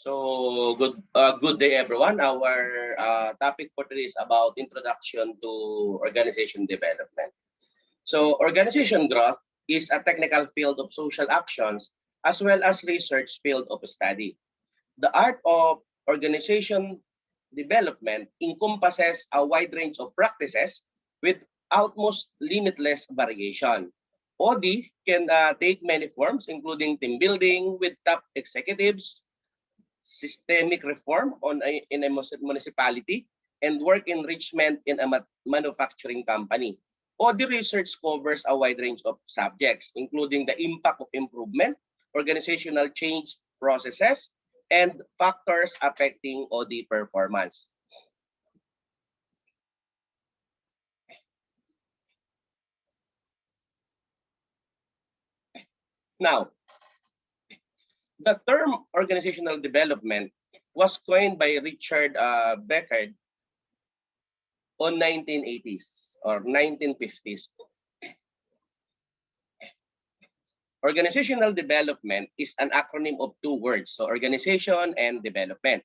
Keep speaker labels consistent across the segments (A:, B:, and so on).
A: Good day, everyone. Our topic for today is about introduction to organization development. So organization growth is a technical field of social actions as well as research field of study. The art of organization development encompasses a wide range of practices with almost limitless variation. OD can take many forms, including team building with top executives, systemic reform in a municipality, and work enrichment in a manufacturing company. OD research covers a wide range of subjects, including the impact of improvement, organizational change processes, and factors affecting OD performance. Now, the term organizational development was coined by Richard Beckard on 1980s or 1950s. Organizational development is an acronym of two words, so organization and development.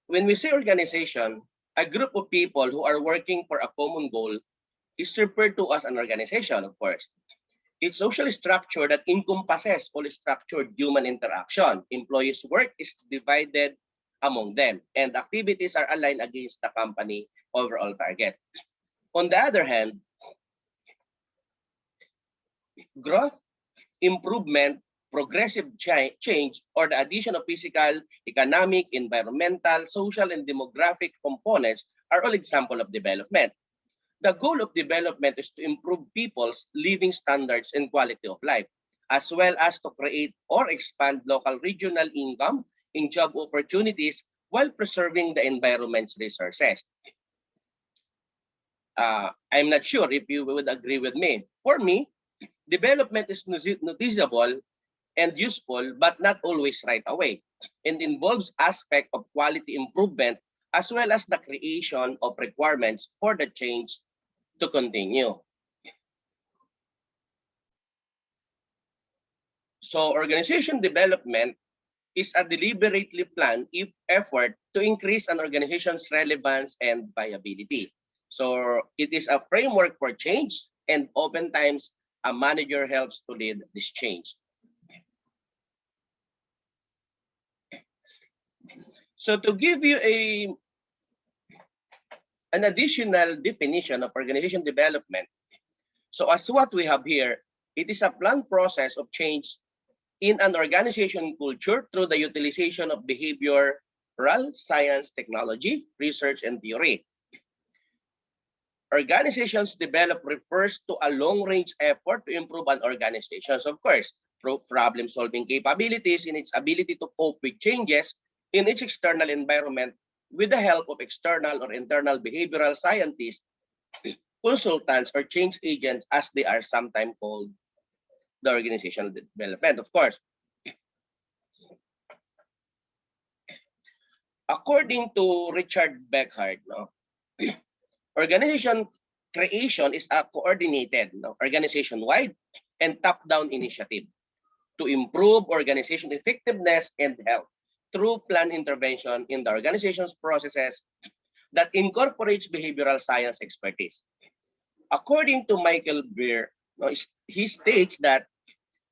A: When we say organization, a group of people who are working for a common goal is referred to as an organization, of course. It's social structure that encompasses all structured human interaction. Employees' work is divided among them, and activities are aligned against the company overall target. On the other hand, growth, improvement, progressive change, or the addition of physical, economic, environmental, social, and demographic components are all examples of development. The goal of development is to improve people's living standards and quality of life, as well as to create or expand local regional income and job opportunities while preserving the environment's resources. I'm not sure if you would agree with me. For me, development is noticeable and useful, but not always right away, and involves aspect of quality improvement as well as the creation of requirements for the change to continue. So organization development is a deliberately planned effort to increase an organization's relevance and viability. So it is a framework for change, and oftentimes a manager helps to lead this change. So to give you an additional definition of organization development, so as what we have here, it is a planned process of change in an organization culture through the utilization of behavioral science, technology, research, and theory. Organizations develop refers to a long-range effort to improve an organization. So of course, problem-solving capabilities in its ability to cope with changes in its external environment with the help of external or internal behavioral scientists, consultants, or change agents, as they are sometimes called, the organizational development, of course. According to Richard Beckard, organization creation is a coordinated, organization-wide and top-down initiative to improve organization effectiveness and health through planned intervention in the organization's processes that incorporates behavioral science expertise. According to Michael Beer, he states that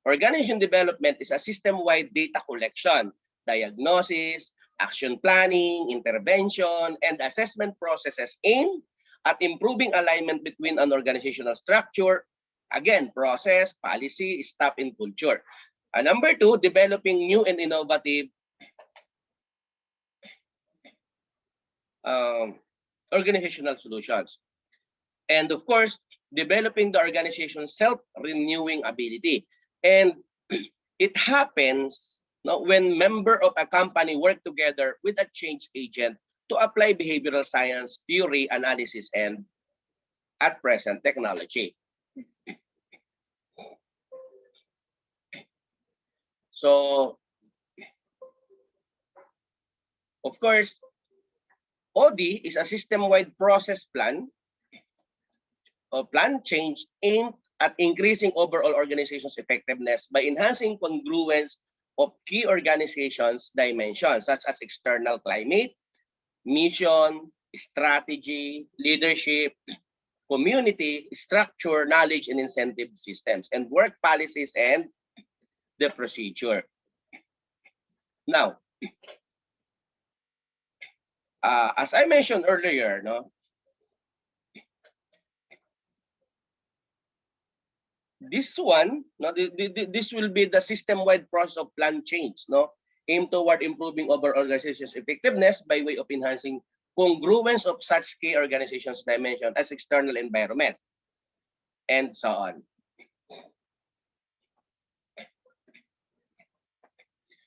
A: organization development is a system-wide data collection, diagnosis, action planning, intervention, and assessment processes aimed at improving alignment between an organizational structure, again, process, policy, staff, and culture. Number two, developing new and innovative organizational solutions. And of course, developing the organization's self-renewing ability. And it happens when members of a company work together with a change agent to apply behavioral science, theory, analysis, and at present, technology. So, of course, OD is a system-wide process plan or plan change aimed at increasing overall organization's effectiveness by enhancing congruence of key organizations' dimensions, such as external climate, mission, strategy, leadership, community, structure, knowledge, and incentive systems, and work policies and the procedure. Now, as I mentioned earlier, no, this one, no, this will be the system-wide process of plan change, no, aimed toward improving overall organization's effectiveness by way of enhancing congruence of such key organizations dimension as external environment, and so on.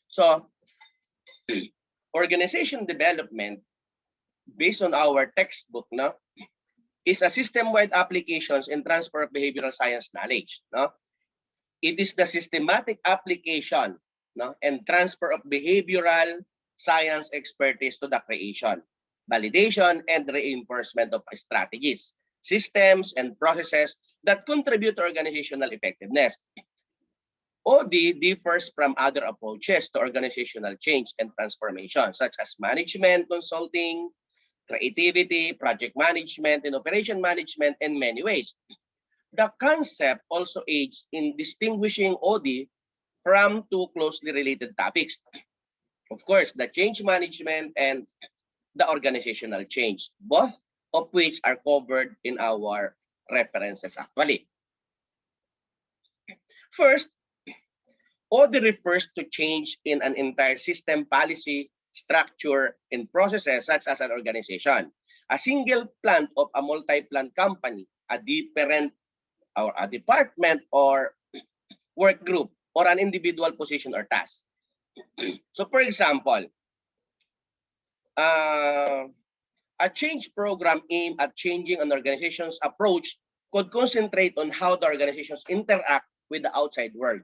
A: So, organization development, based on our textbook, no, is a system-wide applications and transfer of behavioral science knowledge. No? It is the systematic application, no, and transfer of behavioral science expertise to the creation, validation, and reinforcement of strategies, systems, and processes that contribute to organizational effectiveness. OD differs from other approaches to organizational change and transformation, such as management, consulting, creativity, project management, and operation management in many ways. The concept also aids in distinguishing OD from two closely related topics. Of course, the change management and the organizational change, both of which are covered in our references actually. First, OD refers to change in an entire system, policy, structure, and processes such as an organization. A single plant of a multi-plant company, a different or a department or work group, or an individual position or task. So for example, a change program aimed at changing an organization's approach could concentrate on how the organizations interact with the outside world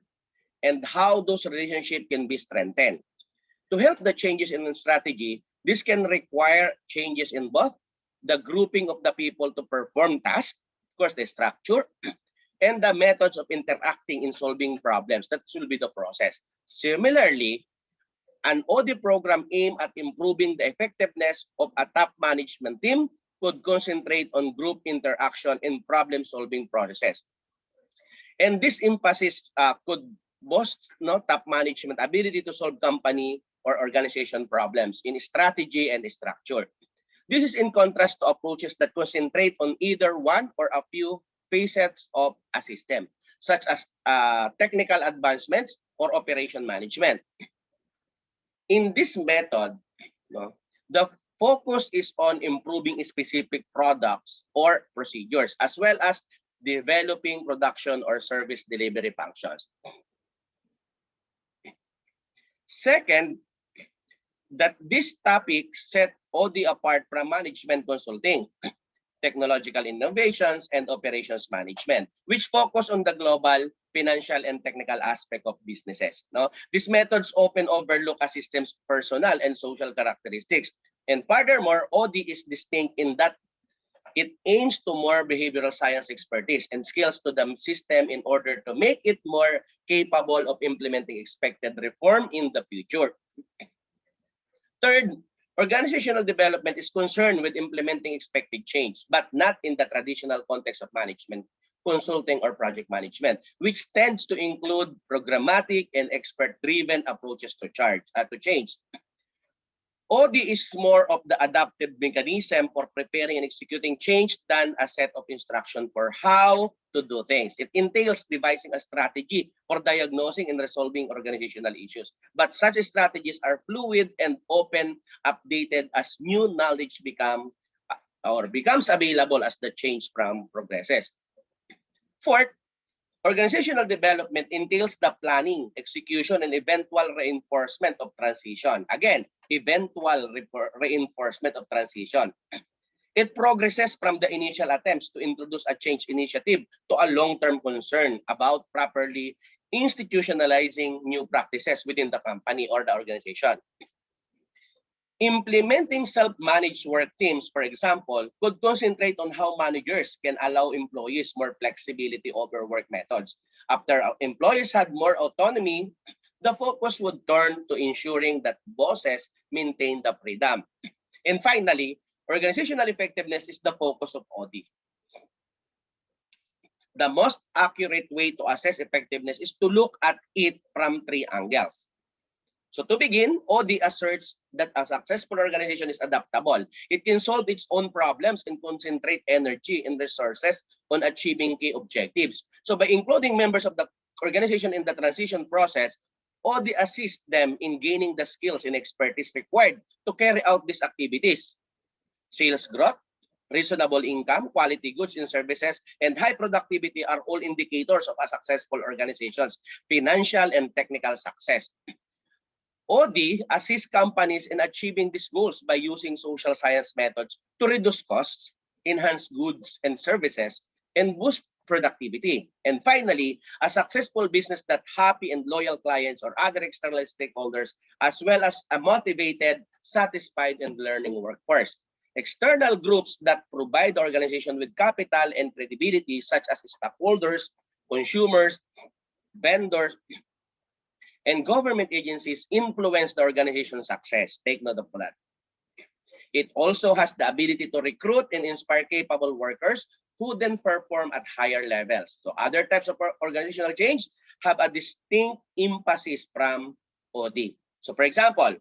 A: and how those relationships can be strengthened. To help the changes in the strategy, this can require changes in both the grouping of the people to perform tasks, of course, the structure, and the methods of interacting in solving problems. That will be the process. Similarly, an OD program aimed at improving the effectiveness of a top management team could concentrate on group interaction and problem-solving processes. And this emphasis could boost top management ability to solve company or organization problems in strategy and structure. This is in contrast to approaches that concentrate on either one or a few facets of a system, such as technical advancements or operation management. In this method, the focus is on improving specific products or procedures, as well as developing production or service delivery functions. Second, that this topic set OD apart from management consulting, technological innovations, and operations management, which focus on the global, financial, and technical aspect of businesses. No? These methods often overlook a system's personal and social characteristics. And furthermore, OD is distinct in that it aims to more behavioral science expertise and skills to the system in order to make it more capable of implementing expected reform in the future. Third, organizational development is concerned with implementing expected change, but not in the traditional context of management, consulting, or project management, which tends to include programmatic and expert-driven approaches to change. OD is more of the adaptive mechanism for preparing and executing change than a set of instructions for how to do things. It entails devising a strategy for diagnosing and resolving organizational issues. But such strategies are fluid and often updated as new knowledge becomes available as the change progresses. Fourth, organizational development entails the planning, execution, and eventual reinforcement of transition. Again, eventual reinforcement of transition. It progresses from the initial attempts to introduce a change initiative to a long-term concern about properly institutionalizing new practices within the company or the organization. Implementing self-managed work teams, for example, could concentrate on how managers can allow employees more flexibility over work methods. After employees had more autonomy, the focus would turn to ensuring that bosses maintain the freedom. And finally, organizational effectiveness is the focus of OD. The most accurate way to assess effectiveness is to look at it from 3 angles. So to begin, OD asserts that a successful organization is adaptable. It can solve its own problems and concentrate energy and resources on achieving key objectives. So by including members of the organization in the transition process, OD assists them in gaining the skills and expertise required to carry out these activities. Sales growth, reasonable income, quality goods and services, and high productivity are all indicators of a successful organization's financial and technical success. OD assists companies in achieving these goals by using social science methods to reduce costs, enhance goods and services, and boost productivity. And finally, a successful business that happy and loyal clients or other external stakeholders, as well as a motivated, satisfied, and learning workforce. External groups that provide the organization with capital and credibility, such as stockholders, consumers, vendors, and government agencies, influence the organization's success. Take note of that. It also has the ability to recruit and inspire capable workers who then perform at higher levels. So other types of organizational change have a distinct emphasis from OD. So for example,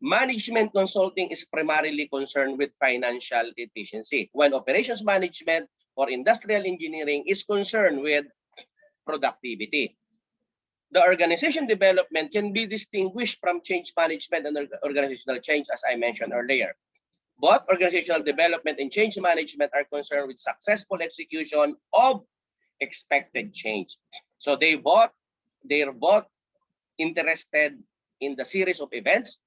A: management consulting is primarily concerned with financial efficiency, while operations management or industrial engineering is concerned with productivity. The organization development can be distinguished from change management and organizational change, as I mentioned earlier. Both organizational development and change management are concerned with successful execution of expected change. So they're both interested in the series of events,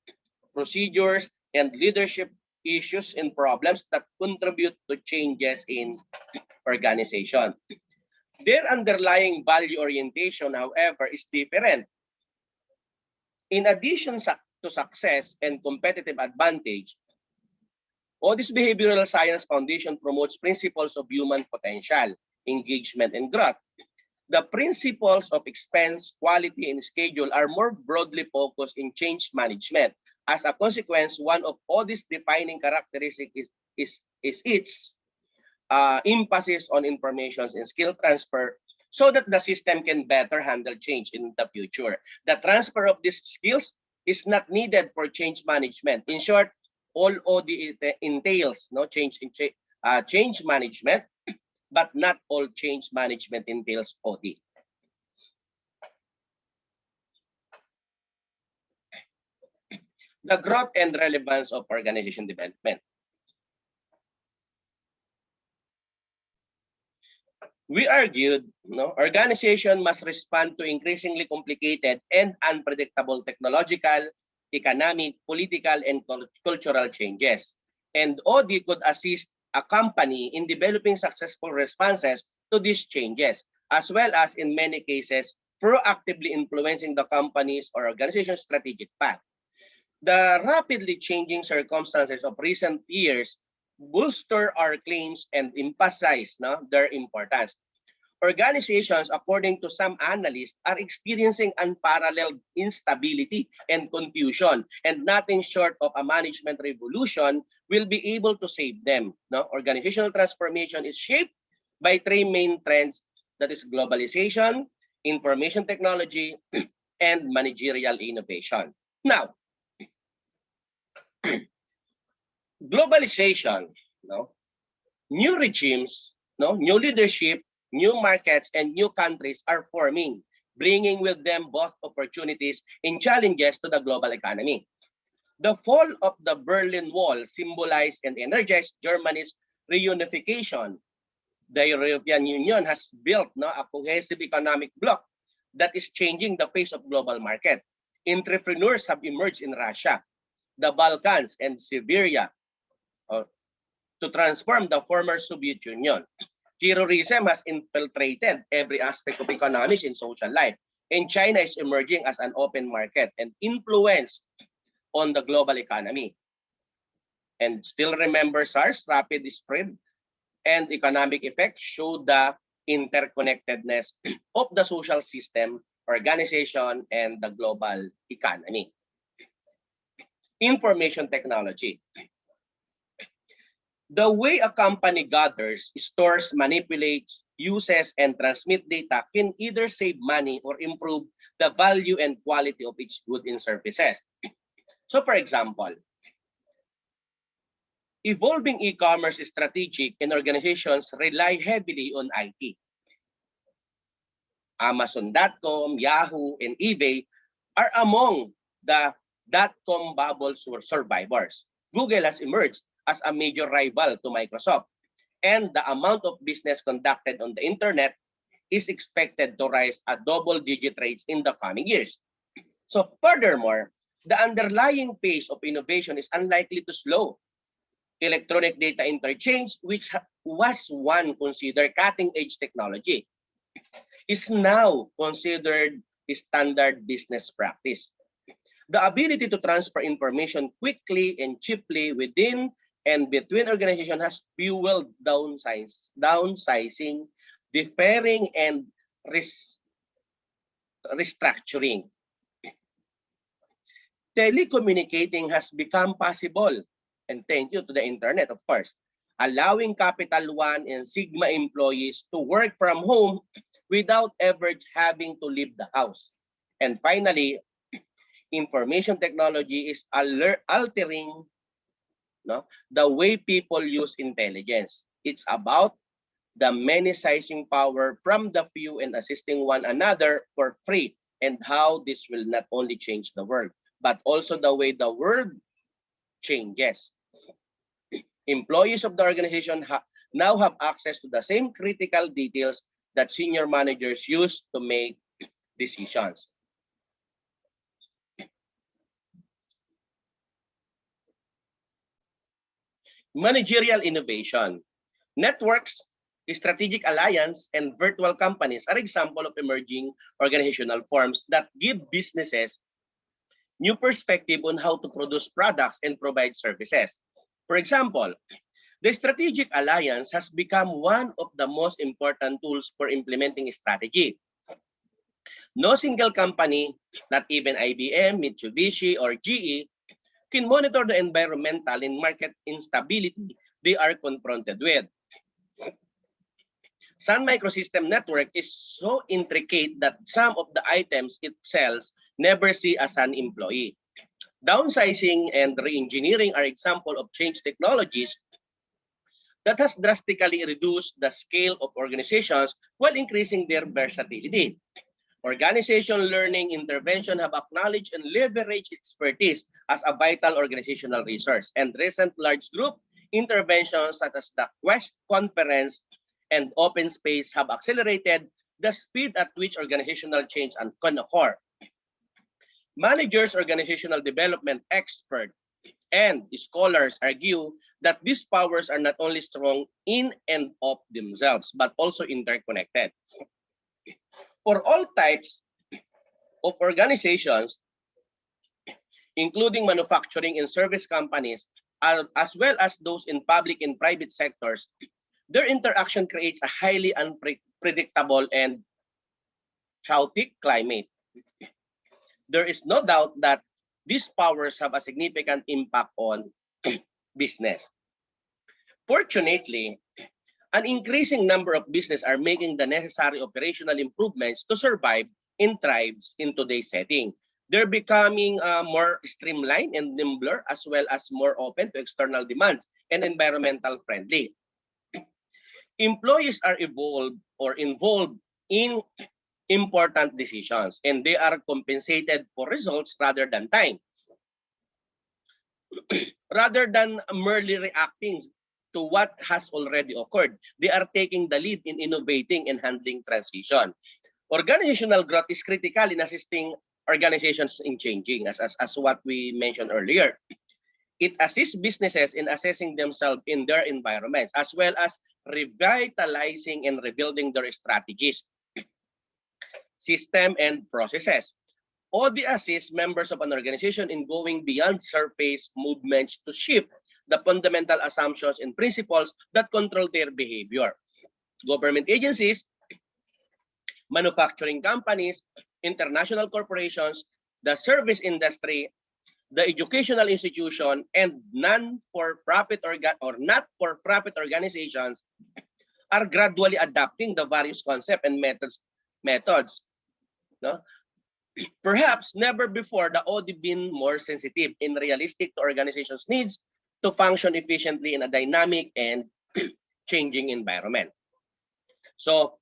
A: procedures, and leadership issues and problems that contribute to changes in organization. Their underlying value orientation, however, is different. In addition to success and competitive advantage, OD's behavioral science foundation promotes principles of human potential, engagement, and growth. The principles of expense, quality, and schedule are more broadly focused in change management. As a consequence, one of OD's defining characteristics is its emphasis on information and skill transfer so that the system can better handle change in the future. The transfer of these skills is not needed for change management. In short, all OD entails change management, but not all change management entails OD. The growth and relevance of organization development. We argued, organization must respond to increasingly complicated and unpredictable technological, economic, political, and cultural changes. And OD could assist a company in developing successful responses to these changes, as well as in many cases, proactively influencing the company's or organization's strategic path. The rapidly changing circumstances of recent years bolster our claims and emphasize their importance. Organizations, according to some analysts, are experiencing unparalleled instability and confusion, and nothing short of a management revolution will be able to save them. Organizational transformation is shaped by 3 main trends, that is globalization, information technology, and managerial innovation. Now, globalization, new regimes, new leadership, new markets, and new countries are forming, bringing with them both opportunities and challenges to the global economy. The fall of the Berlin Wall symbolized and energized Germany's reunification. The European Union has built a cohesive economic bloc that is changing the face of global market. Entrepreneurs have emerged in Russia, the Balkans, and Siberia to transform the former Soviet Union. Terrorism has infiltrated every aspect of economics and social life, and China is emerging as an open market and influence on the global economy. And still remember SARS, rapid spread and economic effects show the interconnectedness of the social system organization, and the global economy. Information technology. The way a company gathers, stores, manipulates, uses, and transmits data can either save money or improve the value and quality of its goods and services. So for example, evolving e-commerce strategic and organizations rely heavily on IT. Amazon.com, Yahoo, and eBay are among the .com bubble survivors. Google has emerged as a major rival to Microsoft, and the amount of business conducted on the internet is expected to rise at double-digit rates in the coming years. So furthermore, the underlying pace of innovation is unlikely to slow. Electronic data interchange, which was once considered cutting-edge technology, is now considered standard business practice. The ability to transfer information quickly and cheaply within and between organizations has fueled downsizing, deferring, and restructuring. Telecommunicating has become possible, and thank you to the internet, of course, allowing Capital One and Sigma employees to work from home without ever having to leave the house. And finally, information technology is altering the way people use intelligence. It's about the many-sizing power from the few and assisting one another for free, and how this will not only change the world, but also the way the world changes. Employees of the organization now have access to the same critical details that senior managers use to make decisions. Managerial innovation. Networks, strategic alliance, and virtual companies are examples of emerging organizational forms that give businesses new perspective on how to produce products and provide services. For example, the strategic alliance has become one of the most important tools for implementing strategy. No single company, not even IBM, Mitsubishi, or GE, can monitor the environmental and market instability they are confronted with. Sun Microsystem network is so intricate that some of the items it sells never see a Sun employee. Downsizing and re-engineering are examples of change technologies that has drastically reduced the scale of organizations while increasing their versatility. Organization learning intervention have acknowledged and leveraged expertise as a vital organizational resource, and recent large group interventions such as the Quest conference and open space have accelerated the speed at which organizational change can occur. Managers, organizational development experts, and scholars argue that these powers are not only strong in and of themselves, but also interconnected. For all types of organizations, including manufacturing and service companies, as well as those in public and private sectors, their interaction creates a highly unpredictable and chaotic climate. There is no doubt that these powers have a significant impact on business. Fortunately, an increasing number of businesses are making the necessary operational improvements to survive and thrive in today's setting. They're becoming more streamlined and nimbler, as well as more open to external demands and environmental friendly. Employees are involved in important decisions, and they are compensated for results rather than time. Rather than merely reacting to what has already occurred, they are taking the lead in innovating and handling transition. Organizational growth is critical in assisting organizations in changing, as what we mentioned earlier. It assists businesses in assessing themselves in their environments, as well as revitalizing and rebuilding their strategies, system, and processes. OD assists members of an organization in going beyond surface movements to shift the fundamental assumptions and principles that control their behavior. Government agencies, manufacturing companies, international corporations, the service industry, the educational institution, and non-for-profit or not-for-profit organizations are gradually adapting the various concepts and methods. No? Perhaps never before the OD been more sensitive and realistic to organizations' needs to function efficiently in a dynamic and changing environment. So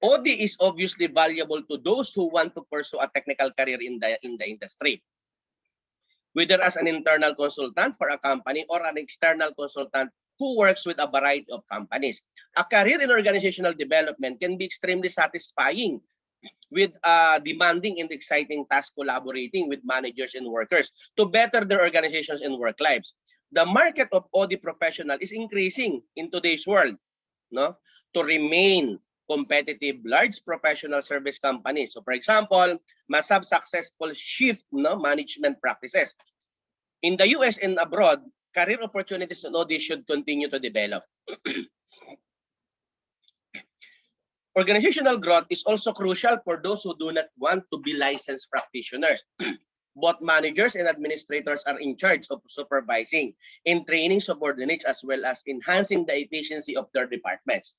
A: OD is obviously valuable to those who want to pursue a technical career in the industry, whether as an internal consultant for a company or an external consultant who works with a variety of companies. A career in organizational development can be extremely satisfying with demanding and exciting task collaborating with managers and workers to better their organizations and work lives. The market of OD professional is increasing in today's world, no? To remain competitive, large professional service companies. So for example, must have successful shift, no, management practices. In the US and abroad, career opportunities in OD should continue to develop. Organizational growth is also crucial for those who do not want to be licensed practitioners. Both managers and administrators are in charge of supervising and training subordinates as well as enhancing the efficiency of their departments.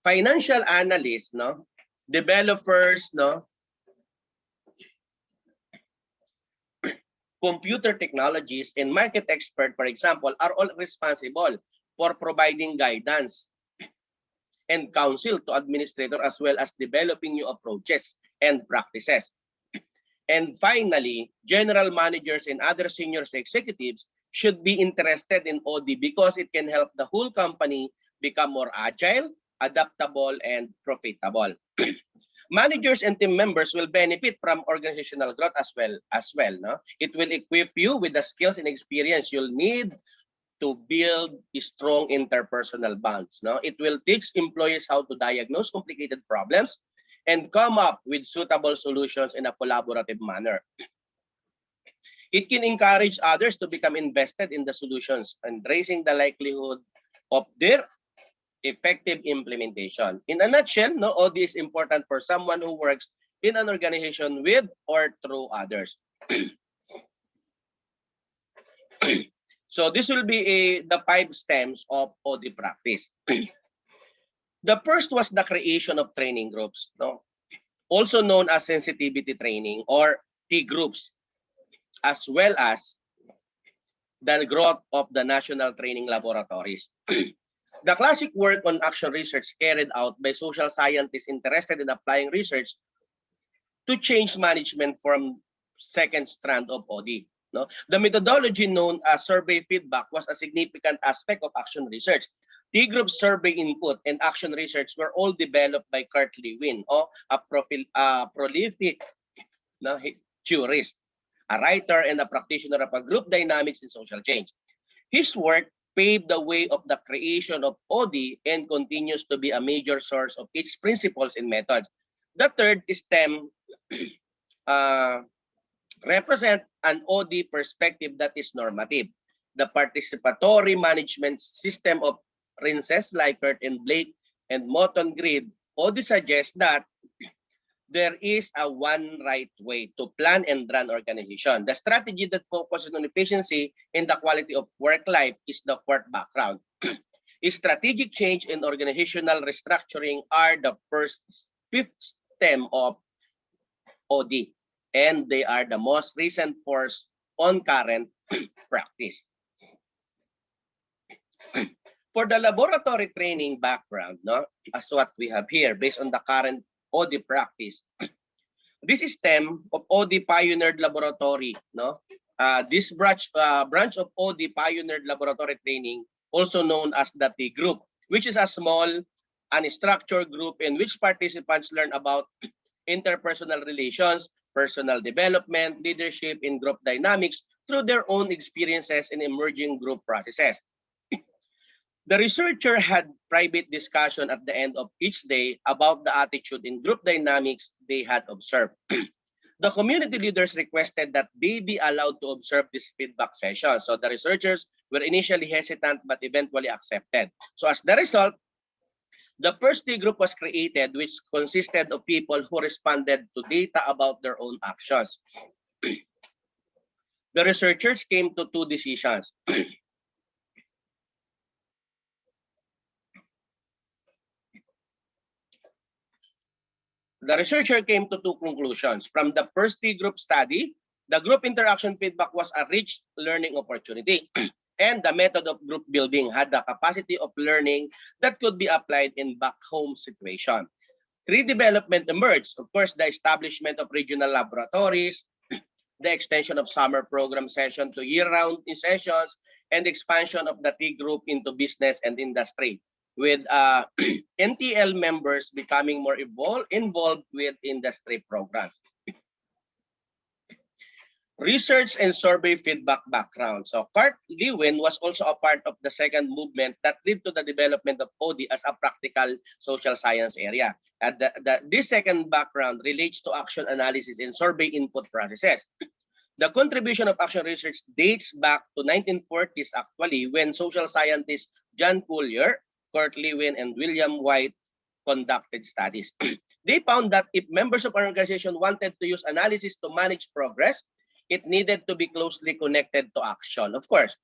A: Financial analysts, no, developers, no, computer technologies, and market experts, for example, are all responsible for providing guidance and counsel to administrators as well as developing new approaches and practices. And finally, general managers and other senior executives should be interested in OD because it can help the whole company become more agile, adaptable, and profitable. Managers and team members will benefit from organizational growth as well. No? It will equip you with the skills and experience you'll need to build strong interpersonal bonds. No? It will teach employees how to diagnose complicated problems and come up with suitable solutions in a collaborative manner. It can encourage others to become invested in the solutions and raising the likelihood of their effective implementation. In a nutshell, no, OD is important for someone who works in an organization with or through others. So this will be the 5 stems of OD practice. The first was the creation of training groups, no? Also known as sensitivity training or T groups, as well as the growth of the national training laboratories. The classic work on action research carried out by social scientists interested in applying research to change management from second strand of OD. No? The methodology known as survey feedback was a significant aspect of action research. T-group survey input and action research were all developed by Kurt Lewin, a prolific, no, theorist, a writer, and a practitioner of group dynamics and social change. His work paved the way of the creation of OD and continues to be a major source of its principles and methods. The third stem represent an OD perspective that is normative. The participatory management system of Princes, Likert, and Blake, and Moton Grid, OD suggests that there is a one right way to plan and run organization. The strategy that focuses on efficiency and the quality of work life is the fourth background. Strategic change and organizational restructuring are the fifth stem of OD, and they are the most recent force on current practice. For the laboratory training background, no, as what we have here, based on the current OD practice, this stem of OD pioneered laboratory, no, this branch of OD pioneered laboratory training, also known as the T group, which is a small unstructured group in which participants learn about interpersonal relations, personal development, leadership, and group dynamics through their own experiences and emerging group processes. The researcher had private discussion at the end of each day about the attitude and group dynamics they had observed. The community leaders requested that they be allowed to observe this feedback session. So the researchers were initially hesitant but eventually accepted. So as the result, The first T group was created, which consisted of people who responded to data about their own actions. The researchers came to two decisions. The researcher came to two conclusions. From the first T group study, the group interaction feedback was a rich learning opportunity. And the method of group building had the capacity of learning that could be applied in back-home situation. Three development emerged. Of course, the establishment of regional laboratories, the extension of summer program session to year-round sessions, and expansion of the T group into business and industry, with NTL members becoming more involved with industry programs. Research and survey feedback background. So Kurt Lewin was also a part of the second movement that led to the development of OD as a practical social science area. And this second background relates to action analysis and survey input processes. The contribution of action research dates back to 1940s actually, when social scientists John Collier, Kurt Lewin, and William White conducted studies. They found that if members of an organization wanted to use analysis to manage progress, it needed to be closely connected to action. Of course,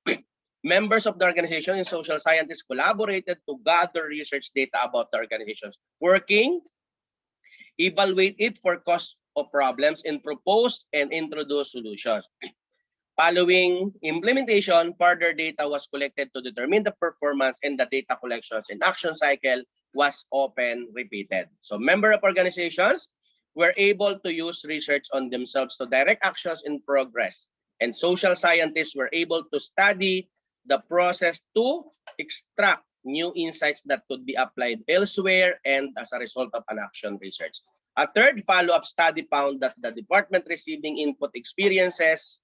A: members of the organization and social scientists collaborated to gather research data about the organization's working, evaluate it for cause of problems, and propose and introduce solutions. Following implementation, further data was collected to determine the performance, and the data collections and action cycle was often repeated. So member of organizations were able to use research on themselves to direct actions in progress, and social scientists were able to study the process to extract new insights that could be applied elsewhere and as a result of an action research. A third follow-up study found that the department receiving input experiences.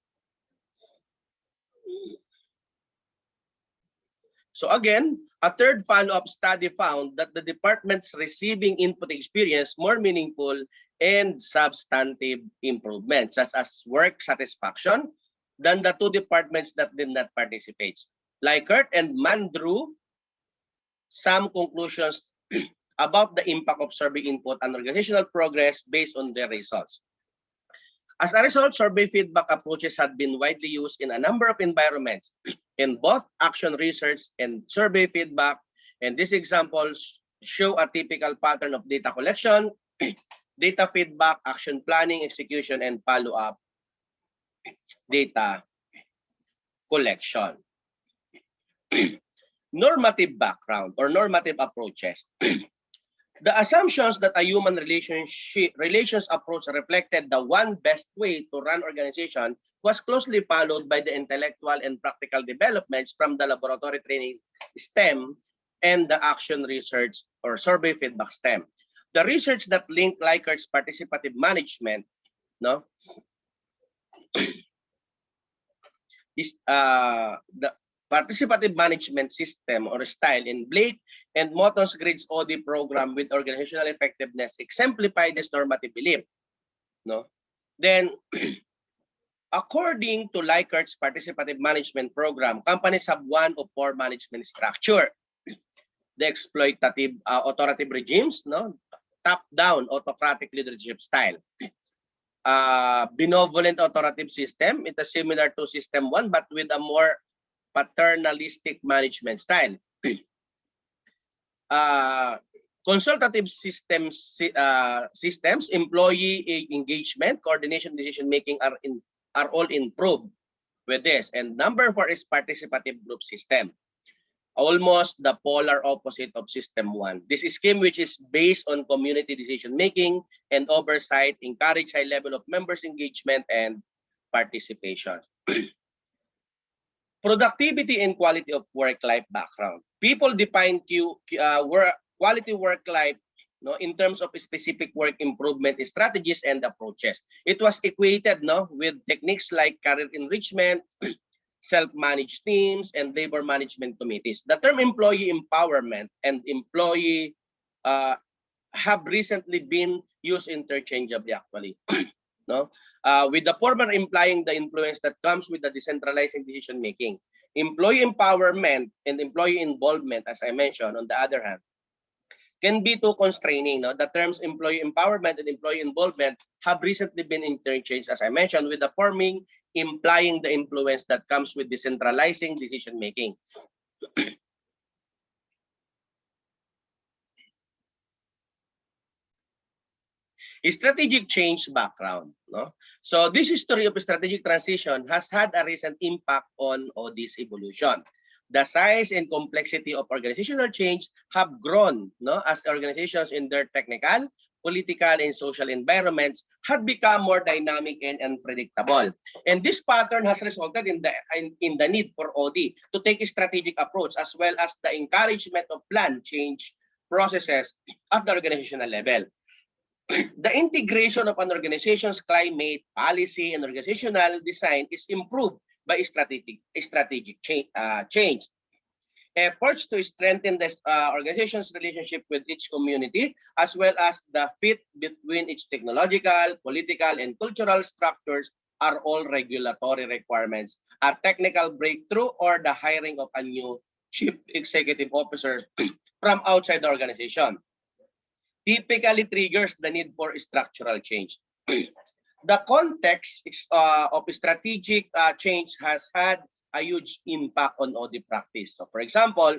A: So again, a third follow-up study found that the department's receiving input experience more meaningful and substantive improvements, such as work satisfaction, than the two departments that did not participate. Likert and Mann drew some conclusions about the impact of survey input on organizational progress based on their results. As a result, survey feedback approaches had been widely used in a number of environments in both action research and survey feedback, and these examples show a typical pattern of data collection, data feedback, action planning, execution, and follow-up data collection. Normative background or normative approaches. The assumptions that a human relations approach reflected the one best way to run organization was closely followed by the intellectual and practical developments from the laboratory training STEM and the action research or survey feedback STEM. The research that linked Likert's participative management, no, is the participative management system or style in Blake and Motton's Grades OD program with organizational effectiveness exemplify this normative belief. No? Then, according to Likert's participative management program, companies have one of four management structure. The exploitative authoritative regimes, no? Top-down autocratic leadership style. Benevolent authoritative system, it is similar to system 1 but with a more paternalistic management style. Consultative systems, employee engagement, coordination, decision making are all improved with this. And number 4 is participative group system, almost the polar opposite of system 1. This scheme, which is based on community decision making and oversight, encourage high level of members engagement and participation. Productivity and quality of work-life background. People define quality work-life, no, in terms of specific work improvement strategies and approaches. It was equated, no, with techniques like career enrichment, self-managed teams, and labor management committees. The term employee empowerment and employee have recently been used interchangeably actually. No? With the former implying the influence that comes with the decentralizing decision making. Employee empowerment and employee involvement, as I mentioned, on the other hand, can be too constraining. No? The terms employee empowerment and employee involvement have recently been interchanged, as I mentioned, with the forming implying the influence that comes with decentralizing decision making. Strategic change background. No? So this history of strategic transition has had a recent impact on OD's evolution. The size and complexity of organizational change have grown, no, as organizations in their technical, political, and social environments have become more dynamic and unpredictable. And this pattern has resulted in the need for OD to take a strategic approach, as well as the encouragement of planned change processes at the organizational level. The integration of an organization's climate, policy, and organizational design is improved by strategic change. Efforts to strengthen the organization's relationship with each community, as well as the fit between its technological, political, and cultural structures are all regulatory requirements. A technical breakthrough or the hiring of a new chief executive officer from outside the organization typically triggers the need for structural change. The context of strategic change has had a huge impact on OD practice. So for example,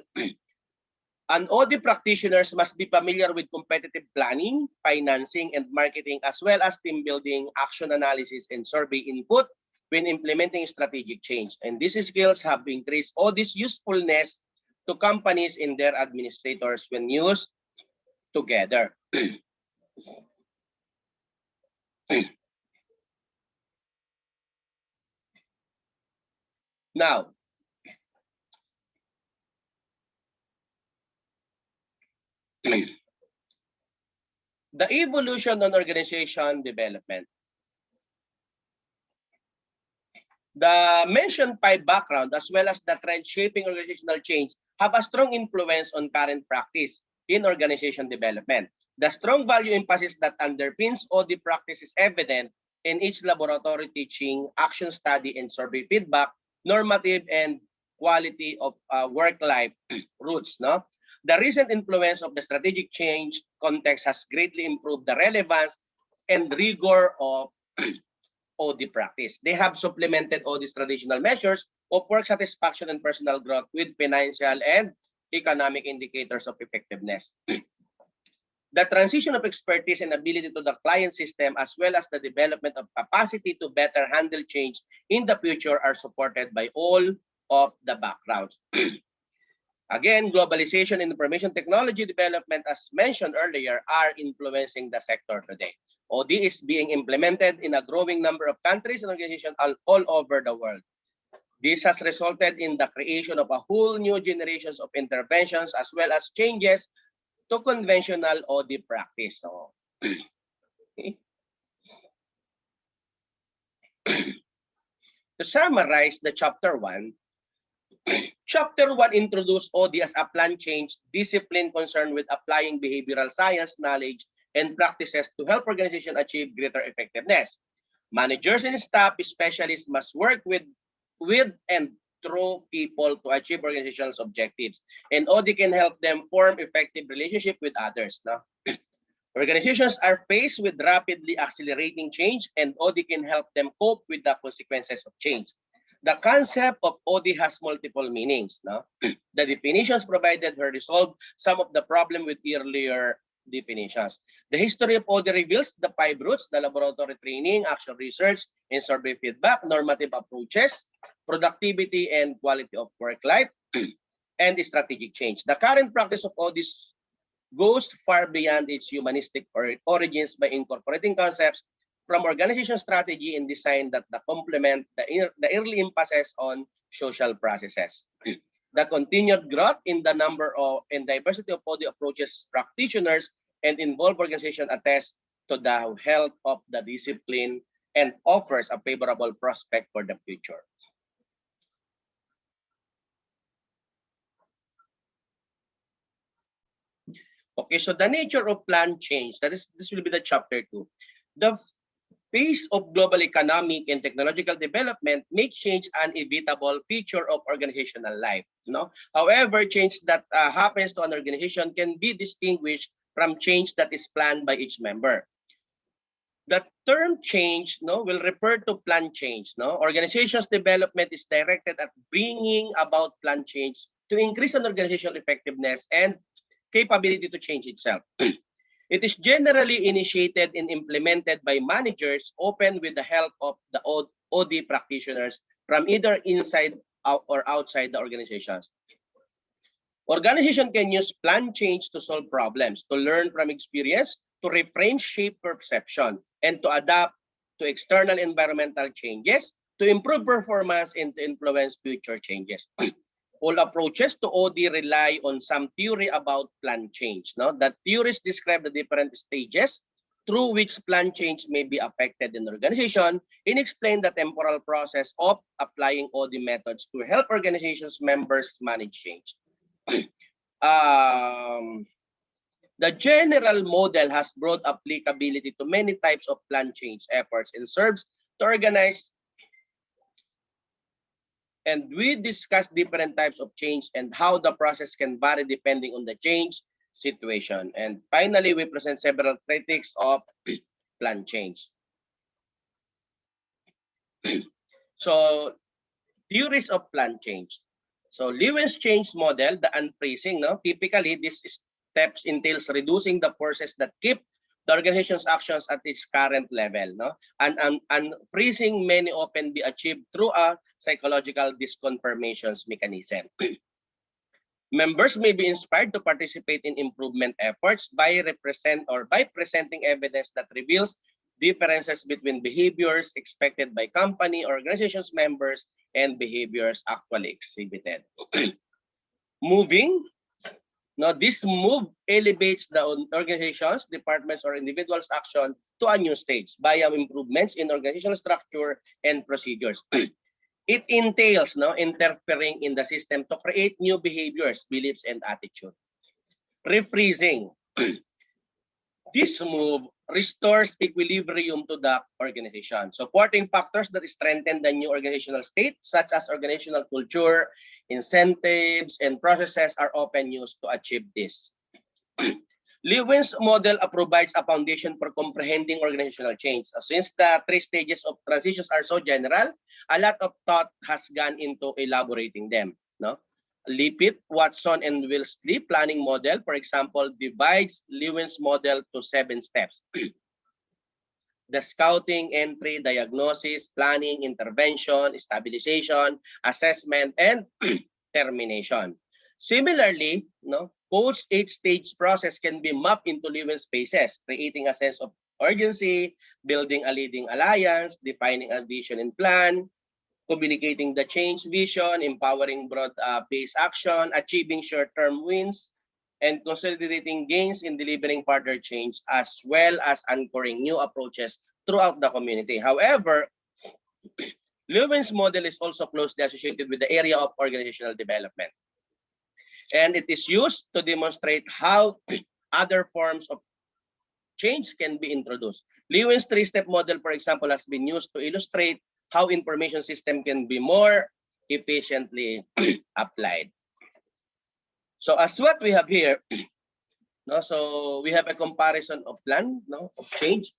A: an OD practitioners must be familiar with competitive planning, financing, and marketing, as well as team building, action analysis, and survey input when implementing strategic change. And these skills have increased OD's usefulness to companies and their administrators when used together. Now, the evolution on organization development. The mentioned 5 background, as well as the trend shaping organizational change, have a strong influence on current practice in organization development. The strong value emphasis that underpins OD practice is evident in each laboratory teaching, action study, and survey feedback, normative, and quality of work-life roots. No? The recent influence of the strategic change context has greatly improved the relevance and rigor of OD practice. They have supplemented OD's traditional measures of work satisfaction and personal growth with financial and economic indicators of effectiveness. The transition of expertise and ability to the client system, as well as the development of capacity to better handle change in the future, are supported by all of the backgrounds. Again, globalization and information technology development, as mentioned earlier, are influencing the sector today. OD is being implemented in a growing number of countries and organizations all over the world. This has resulted in the creation of a whole new generations of interventions, as well as changes to conventional OD practice. So, to summarize the chapter 1, Chapter 1 introduced OD as a plan change discipline concerned with applying behavioral science, knowledge, and practices to help organizations achieve greater effectiveness. Managers and staff specialists must work with and through people to achieve organizational objectives. And OD can help them form effective relationship with others. No? Organizations are faced with rapidly accelerating change, and OD can help them cope with the consequences of change. The concept of OD has multiple meanings. No? The definitions provided were resolved some of the problem with earlier definitions. The history of OD reveals the 5 roots: the laboratory training, action research, and survey feedback, normative approaches, productivity and quality of work life, and strategic change. The current practice of OD goes far beyond its humanistic origins by incorporating concepts from organization strategy and design that complement the early emphasis on social processes. The continued growth in the number of and diversity of OD approaches practitioners and involved organizations attest to the health of the discipline and offers a favorable prospect for the future. Okay, so the nature of plan change, this will be the chapter 2. pace of global economic and technological development makes change an inevitable feature of organizational life. No? However, change that happens to an organization can be distinguished from change that is planned by each member. The term change will refer to plan change. Organizations development is directed at bringing about plan change to increase an organizational effectiveness and capability to change itself. It is generally initiated and implemented by managers, often with the help of the OD practitioners from either inside or outside the organizations. Organization can use plan change to solve problems, to learn from experience, to reframe shape perception, and to adapt to external environmental changes, to improve performance, and to influence future changes. All approaches to OD rely on some theory about plan change. That theories describe the different stages through which plan change may be affected in the organization and explain the temporal process of applying OD methods to help organizations members manage change. The general model has broad applicability to many types of plan change efforts and serves to organize. And we discuss different types of change and how the process can vary depending on the change situation. And finally, we present several critiques of plan change. So, theories of plan change. So, Lewin's change model, the unfreezing, typically this steps entails reducing the forces that keep the organization's actions at its current level. And freezing may often be achieved through a psychological disconfirmations mechanism. Members may be inspired to participate in improvement efforts by presenting evidence that reveals differences between behaviors expected by company or organization's members and behaviors actually exhibited. Moving. This move elevates the organization's, departments, or individuals' action to a new stage via improvements in organizational structure and procedures. It entails interfering in the system to create new behaviors, beliefs, and attitude. Refreezing. This move restores equilibrium to the organization. Supporting factors that strengthen the new organizational state, such as organizational culture, incentives, and processes are often used to achieve this. Lewin's model provides a foundation for comprehending organizational change. Since the 3 stages of transitions are so general, a lot of thought has gone into elaborating them. Lippitt, Watson, and Wilsley planning model, for example, divides Lewin's model to 7 steps. The scouting, entry, diagnosis, planning, intervention, stabilization, assessment, and termination. Similarly, Coach's 8-stage process can be mapped into Lewin's phases, creating a sense of urgency, building a leading alliance, defining a vision and plan, communicating the change vision, empowering broad-based action, achieving short-term wins, and consolidating gains in delivering further change, as well as anchoring new approaches throughout the community. However, Lewin's model is also closely associated with the area of organizational development. And it is used to demonstrate how other forms of change can be introduced. Lewin's 3-step model, for example, has been used to illustrate how information system can be more efficiently applied. So as what we have here, so we have a comparison of plan, of change.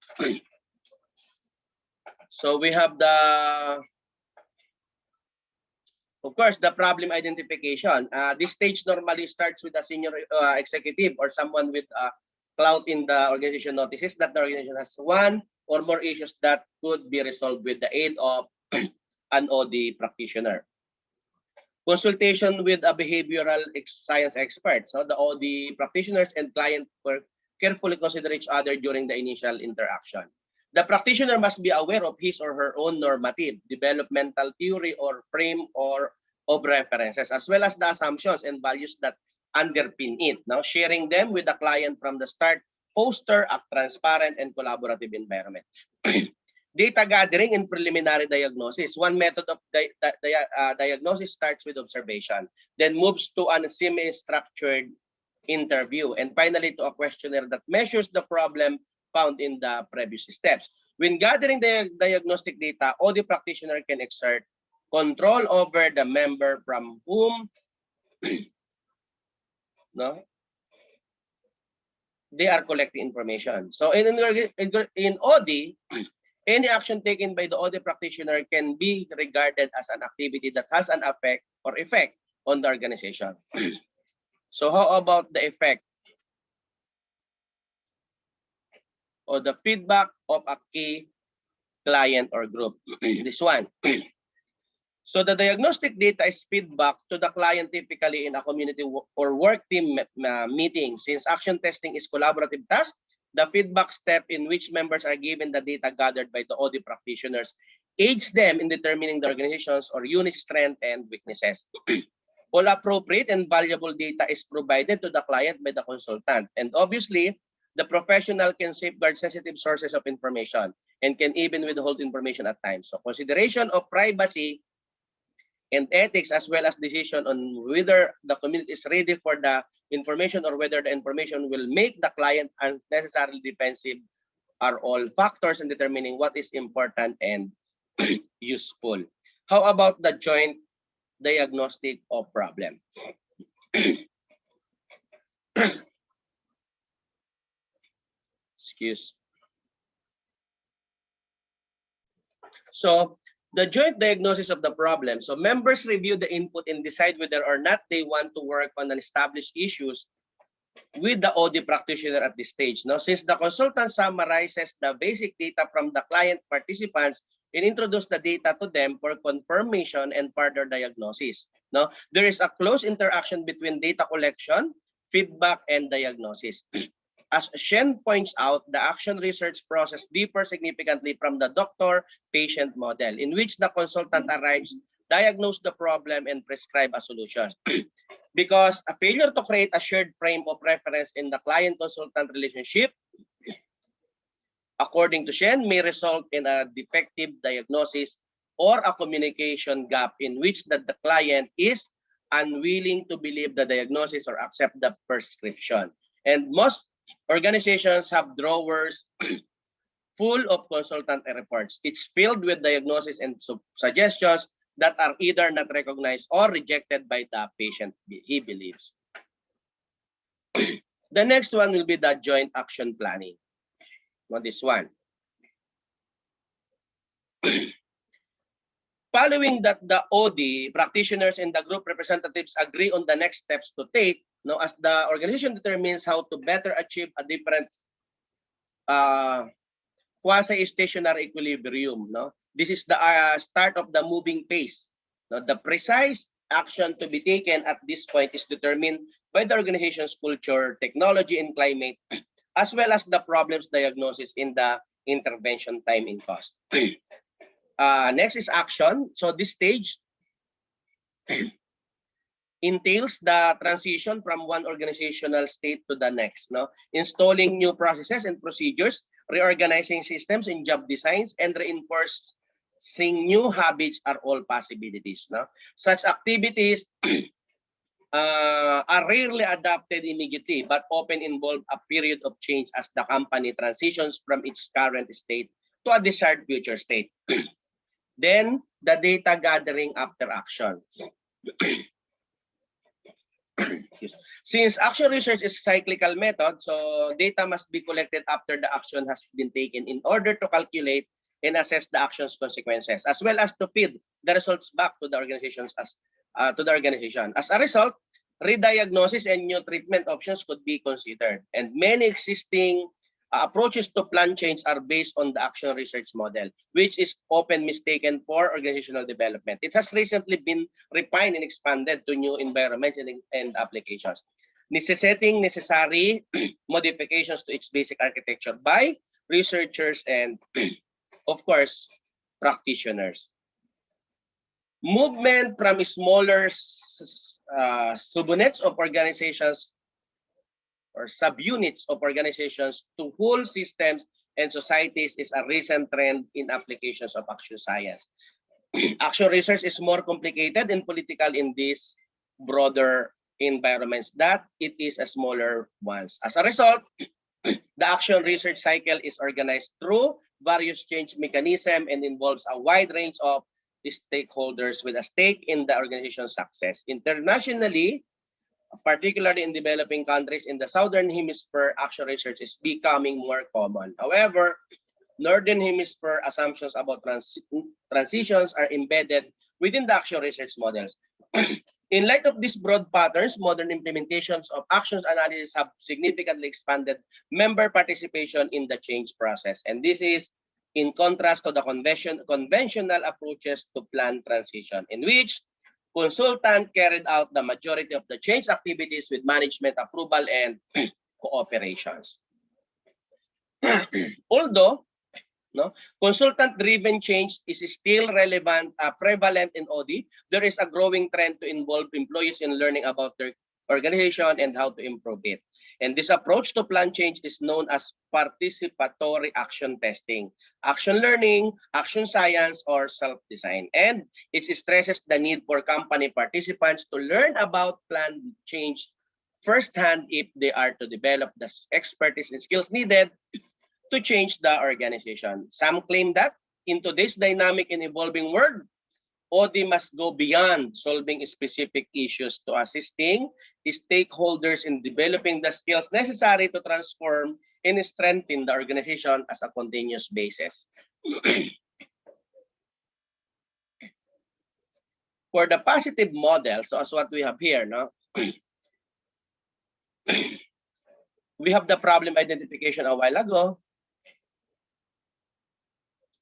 A: So we have of course, the problem identification. This stage normally starts with a senior executive or someone with clout in the organization notices that the organization has 1 or more issues that could be resolved with the aid of an OD practitioner. Consultation with a behavioral science expert. So the OD practitioners and client carefully consider each other during the initial interaction. The practitioner must be aware of his or her own normative, developmental theory or frame of references, as well as the assumptions and values that underpin it. Sharing them with the client from the start foster a transparent and collaborative environment. Data gathering and preliminary diagnosis. One method of diagnosis starts with observation, then moves to a semi-structured interview, and finally to a questionnaire that measures the problem found in the previous steps. When gathering the diagnostic data, OD practitioner can exert control over the member from whom no, they are collecting information. So in OD, any action taken by the OD practitioner can be regarded as an activity that has an effect on the organization. So how about the effect or the feedback of a key client or group? This one. So the diagnostic data is feedback to the client, typically in a community or work team meeting. Since action testing is collaborative task, the feedback step in which members are given the data gathered by the OD practitioners aids them in determining the organization's or unit's strength and weaknesses. All appropriate and valuable data is provided to the client by the consultant. And obviously, the professional can safeguard sensitive sources of information and can even withhold information at times. So consideration of privacy and ethics, as well as decision on whether the community is ready for the information or whether the information will make the client unnecessarily defensive, are all factors in determining what is important and useful. How about the joint diagnostic of problem? Excuse. So the joint diagnosis of the problem. So members review the input and decide whether or not they want to work on an established issues with the OD practitioner at this stage. Now, since the consultant summarizes the basic data from the client participants and introduce the data to them for confirmation and further diagnosis. Now, there is a close interaction between data collection, feedback, and diagnosis. As Shen points out, the action research process differs significantly from the doctor-patient model, in which the consultant arrives, diagnose the problem, and prescribe a solution. Because a failure to create a shared frame of reference in the client-consultant relationship, according to Shen, may result in a defective diagnosis or a communication gap in which the client is unwilling to believe the diagnosis or accept the prescription. And most organizations have drawers full of consultant reports. It's filled with diagnoses and suggestions that are either not recognized or rejected by the patient he believes. The next one will be the joint action planning. On this one. Following that, the OD practitioners and the group representatives agree on the next steps to take, as the organization determines how to better achieve a different quasi-stationary equilibrium. This is the start of the moving pace. The precise action to be taken at this point is determined by the organization's culture, technology, and climate, as well as the problems diagnosis in the intervention time and cost. Next is action. So this stage entails the transition from one organizational state to the next. Installing new processes and procedures, reorganizing systems and job designs, and reinforcing new habits are all possibilities. Such activities are rarely adopted immediately, but often involve a period of change as the company transitions from its current state to a desired future state. Then, the data gathering after action. Since action research is a cyclical method, so data must be collected after the action has been taken in order to calculate and assess the action's consequences, as well as to feed the results back to the organization. As a result, re-diagnosis and new treatment options could be considered. And many existing approaches to plan change are based on the action research model, which is often mistaken for organizational development. It has recently been refined and expanded to new environments and applications, necessitating necessary modifications to its basic architecture by researchers and, of course, practitioners. Movement from smaller subunits of organizations or subunits of organizations to whole systems and societies is a recent trend in applications of action science. Action research is more complicated and political in these broader environments that it is a smaller ones. As a result, the action research cycle is organized through various change mechanism and involves a wide range of stakeholders with a stake in the organization's success. Internationally, particularly in developing countries in the Southern Hemisphere, action research is becoming more common. However, Northern Hemisphere assumptions about transitions are embedded within the action research models. In light of these broad patterns, modern implementations of actions analysis have significantly expanded member participation in the change process. And this is in contrast to the conventional approaches to plan transition, in which consultant carried out the majority of the change activities with management approval and cooperations. Although consultant-driven change is still prevalent in OD, there is a growing trend to involve employees in learning about their organization and how to improve it. And this approach to plan change is known as participatory action testing, action learning, action science, or self-design. And it stresses the need for company participants to learn about plan change firsthand if they are to develop the expertise and skills needed to change the organization. Some claim that in today's dynamic and evolving world, OD must go beyond solving specific issues to assisting stakeholders in developing the skills necessary to transform and strengthen the organization as a continuous basis. For the positive model, so as what we have here, we have the problem identification a while ago.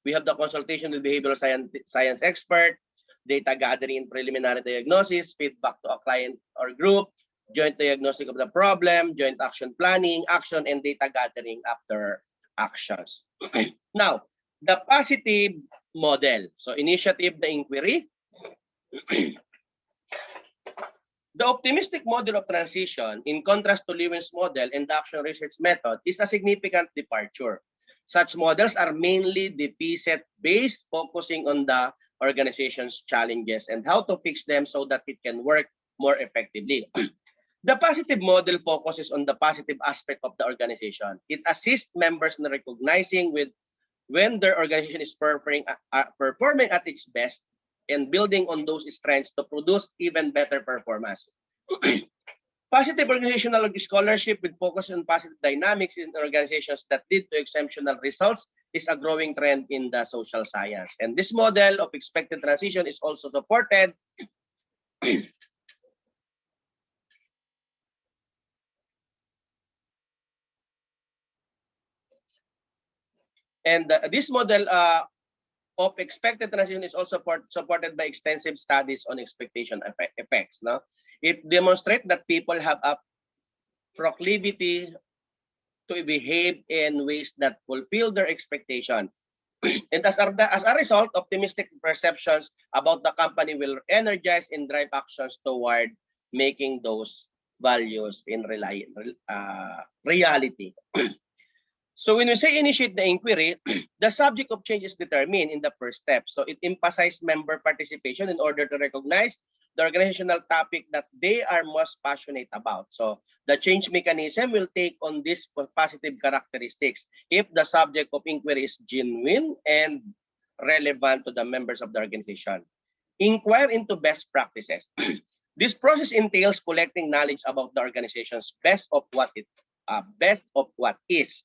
A: We have the consultation with behavioral science expert, data gathering and preliminary diagnosis, feedback to a client or group, joint diagnostic of the problem, joint action planning, action and data gathering after actions. Now, the positive model. So initiative, the inquiry. The optimistic model of transition, in contrast to Lewin's model and the action research method, is a significant departure. Such models are mainly deficit-based, focusing on the organization's challenges and how to fix them so that it can work more effectively. The positive model focuses on the positive aspect of the organization. It assists members in recognizing when their organization is performing at its best and building on those strengths to produce even better performance. Positive organizational scholarship with focus on positive dynamics in organizations that lead to exceptional results is a growing trend in the social science. And this model of expected transition is also supported this model of expected transition is also supported by extensive studies on expectation effects. It demonstrates that people have a proclivity to behave in ways that fulfill their expectation. And as a result, optimistic perceptions about the company will energize and drive actions toward making those values in reality. So when we say initiate the inquiry, the subject of change is determined in the first step. So it emphasizes member participation in order to recognize the organizational topic that they are most passionate about. So the change mechanism will take on these positive characteristics if the subject of inquiry is genuine and relevant to the members of the organization. Inquire into best practices. This process entails collecting knowledge about the organization's best of what is.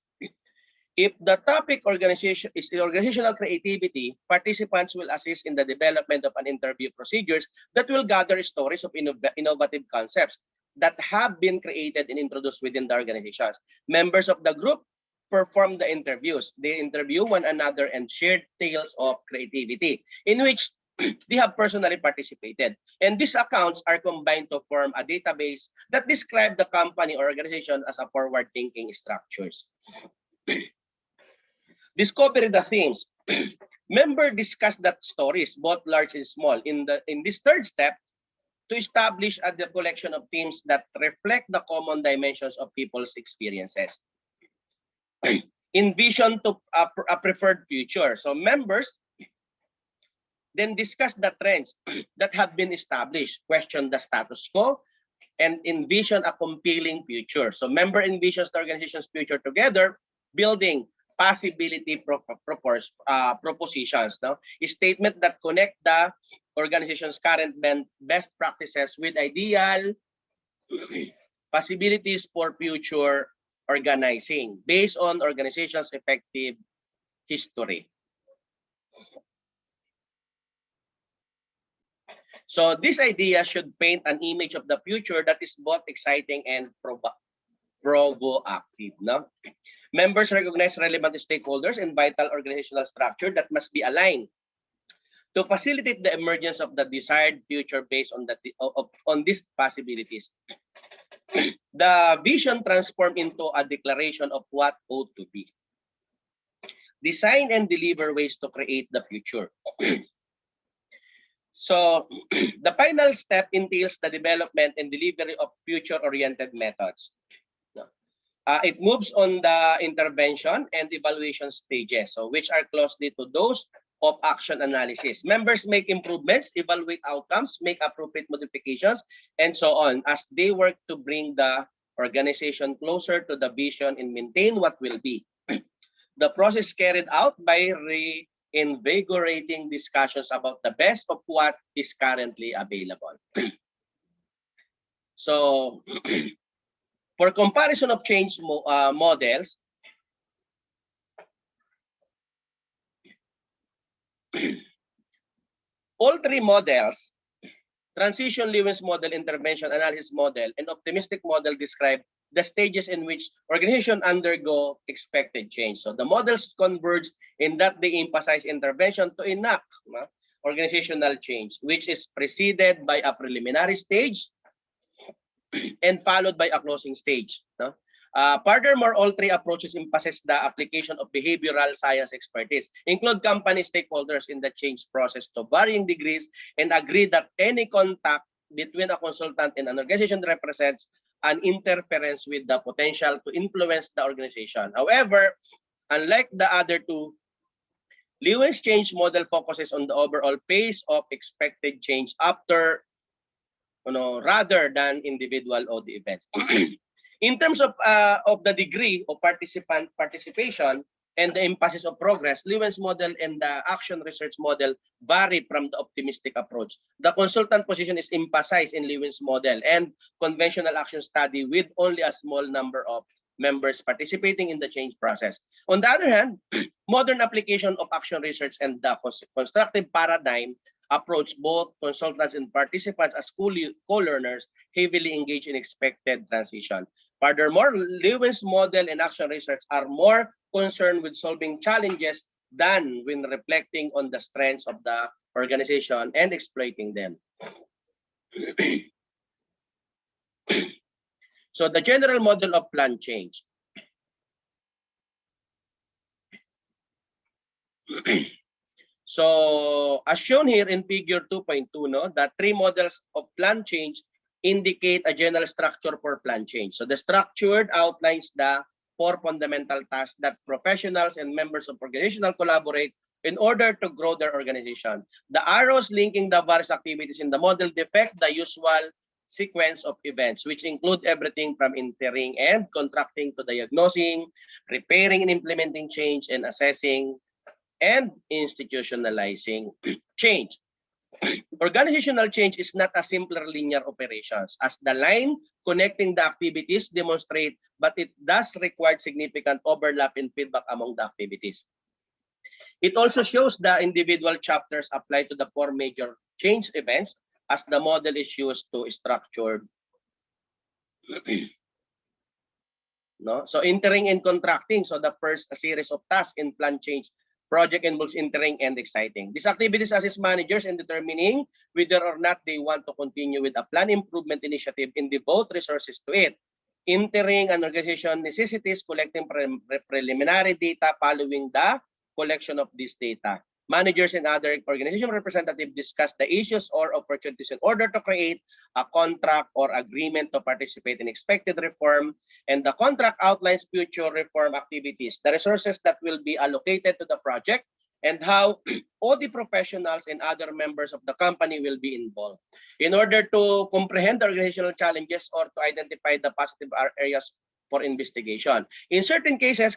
A: If the topic organization is organizational creativity, participants will assist in the development of an interview procedures that will gather stories of innovative concepts that have been created and introduced within the organizations. Members of the group perform the interviews. They interview one another and share tales of creativity in which they have personally participated. And these accounts are combined to form a database that describe the company or organization as a forward-thinking structures. Discover the themes. Members discuss that stories, both large and small. In this third step, to establish the collection of themes that reflect the common dimensions of people's experiences. Envision to a preferred future. So members then discuss the trends that have been established, question the status quo, and envision a compelling future. So member envisions the organization's future together, building possibility propositions, no? A statement that connect the organization's current best practices with ideal possibilities for future organizing based on organization's effective history. So this idea should paint an image of the future that is both exciting and provocative. No? Members recognize relevant stakeholders and vital organizational structure that must be aligned to facilitate the emergence of the desired future based on these possibilities. The vision transformed into a declaration of what ought to be. Design and deliver ways to create the future. So the final step entails the development and delivery of future-oriented methods. It moves on the intervention and evaluation stages, so which are closely to those of action analysis. Members make improvements, evaluate outcomes, make appropriate modifications, and so on as they work to bring the organization closer to the vision and maintain what will be. The process carried out by reinvigorating discussions about the best of what is currently available. So, for comparison of change models, all three models, transition, Lewis model, intervention, analysis model, and optimistic model describe the stages in which organizations undergo expected change. So the models converge in that they emphasize intervention to enact organizational change, which is preceded by a preliminary stage and followed by a closing stage. No? Furthermore, all three approaches emphasize the application of behavioral science expertise, include company stakeholders in the change process to varying degrees, and agree that any contact between a consultant and an organization represents an interference with the potential to influence the organization. However, unlike the other two, Lewis change model focuses on the overall pace of expected change after, rather than individual or the events. In terms of the degree of participation and the emphasis of progress, Lewis model and the action research model vary from the optimistic approach. The consultant position is emphasized in Lewis model and conventional action study with only a small number of members participating in the change process. On the other hand, modern application of action research and the constructive paradigm approach both consultants and participants as co-learners heavily engaged in expected transition. Furthermore, Lewis model and action research are more concerned with solving challenges than when reflecting on the strengths of the organization and exploiting them. So the general model of plan change. So as shown here in figure 2.2, the three models of plan change indicate a general structure for plan change. So the structured outlines the four fundamental tasks that professionals and members of organizational collaborate in order to grow their organization. The arrows linking the various activities in the model depict the usual sequence of events, which include everything from entering and contracting to diagnosing, preparing and implementing change, and assessing and institutionalizing change. Organizational change is not a simpler linear operations, as the line connecting the activities demonstrate, but it does require significant overlap and feedback among the activities. It also shows the individual chapters apply to the four major change events as the model is used to structure. So entering and contracting, so the first series of tasks in plan change project involves entering and exciting. These activities assist managers in determining whether or not they want to continue with a plan improvement initiative and devote resources to it. Entering an organization necessitates collecting preliminary data following the collection of this data. Managers and other organization representatives discuss the issues or opportunities in order to create a contract or agreement to participate in expected reform, and the contract outlines future reform activities, the resources that will be allocated to the project, and how all the professionals and other members of the company will be involved. In order to comprehend the organizational challenges or to identify the positive areas for investigation. In certain cases,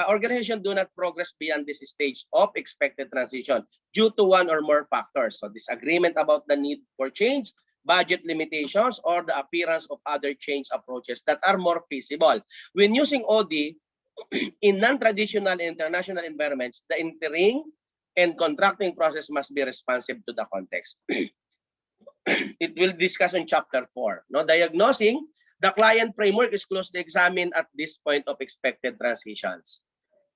A: organizations do not progress beyond this stage of expected transition due to one or more factors. So disagreement about the need for change, budget limitations, or the appearance of other change approaches that are more feasible. When using OD in non-traditional international environments, the entering and contracting process must be responsive to the context. It will discuss in chapter 4. No, diagnosing, the client framework is closely examined at this point of expected transitions.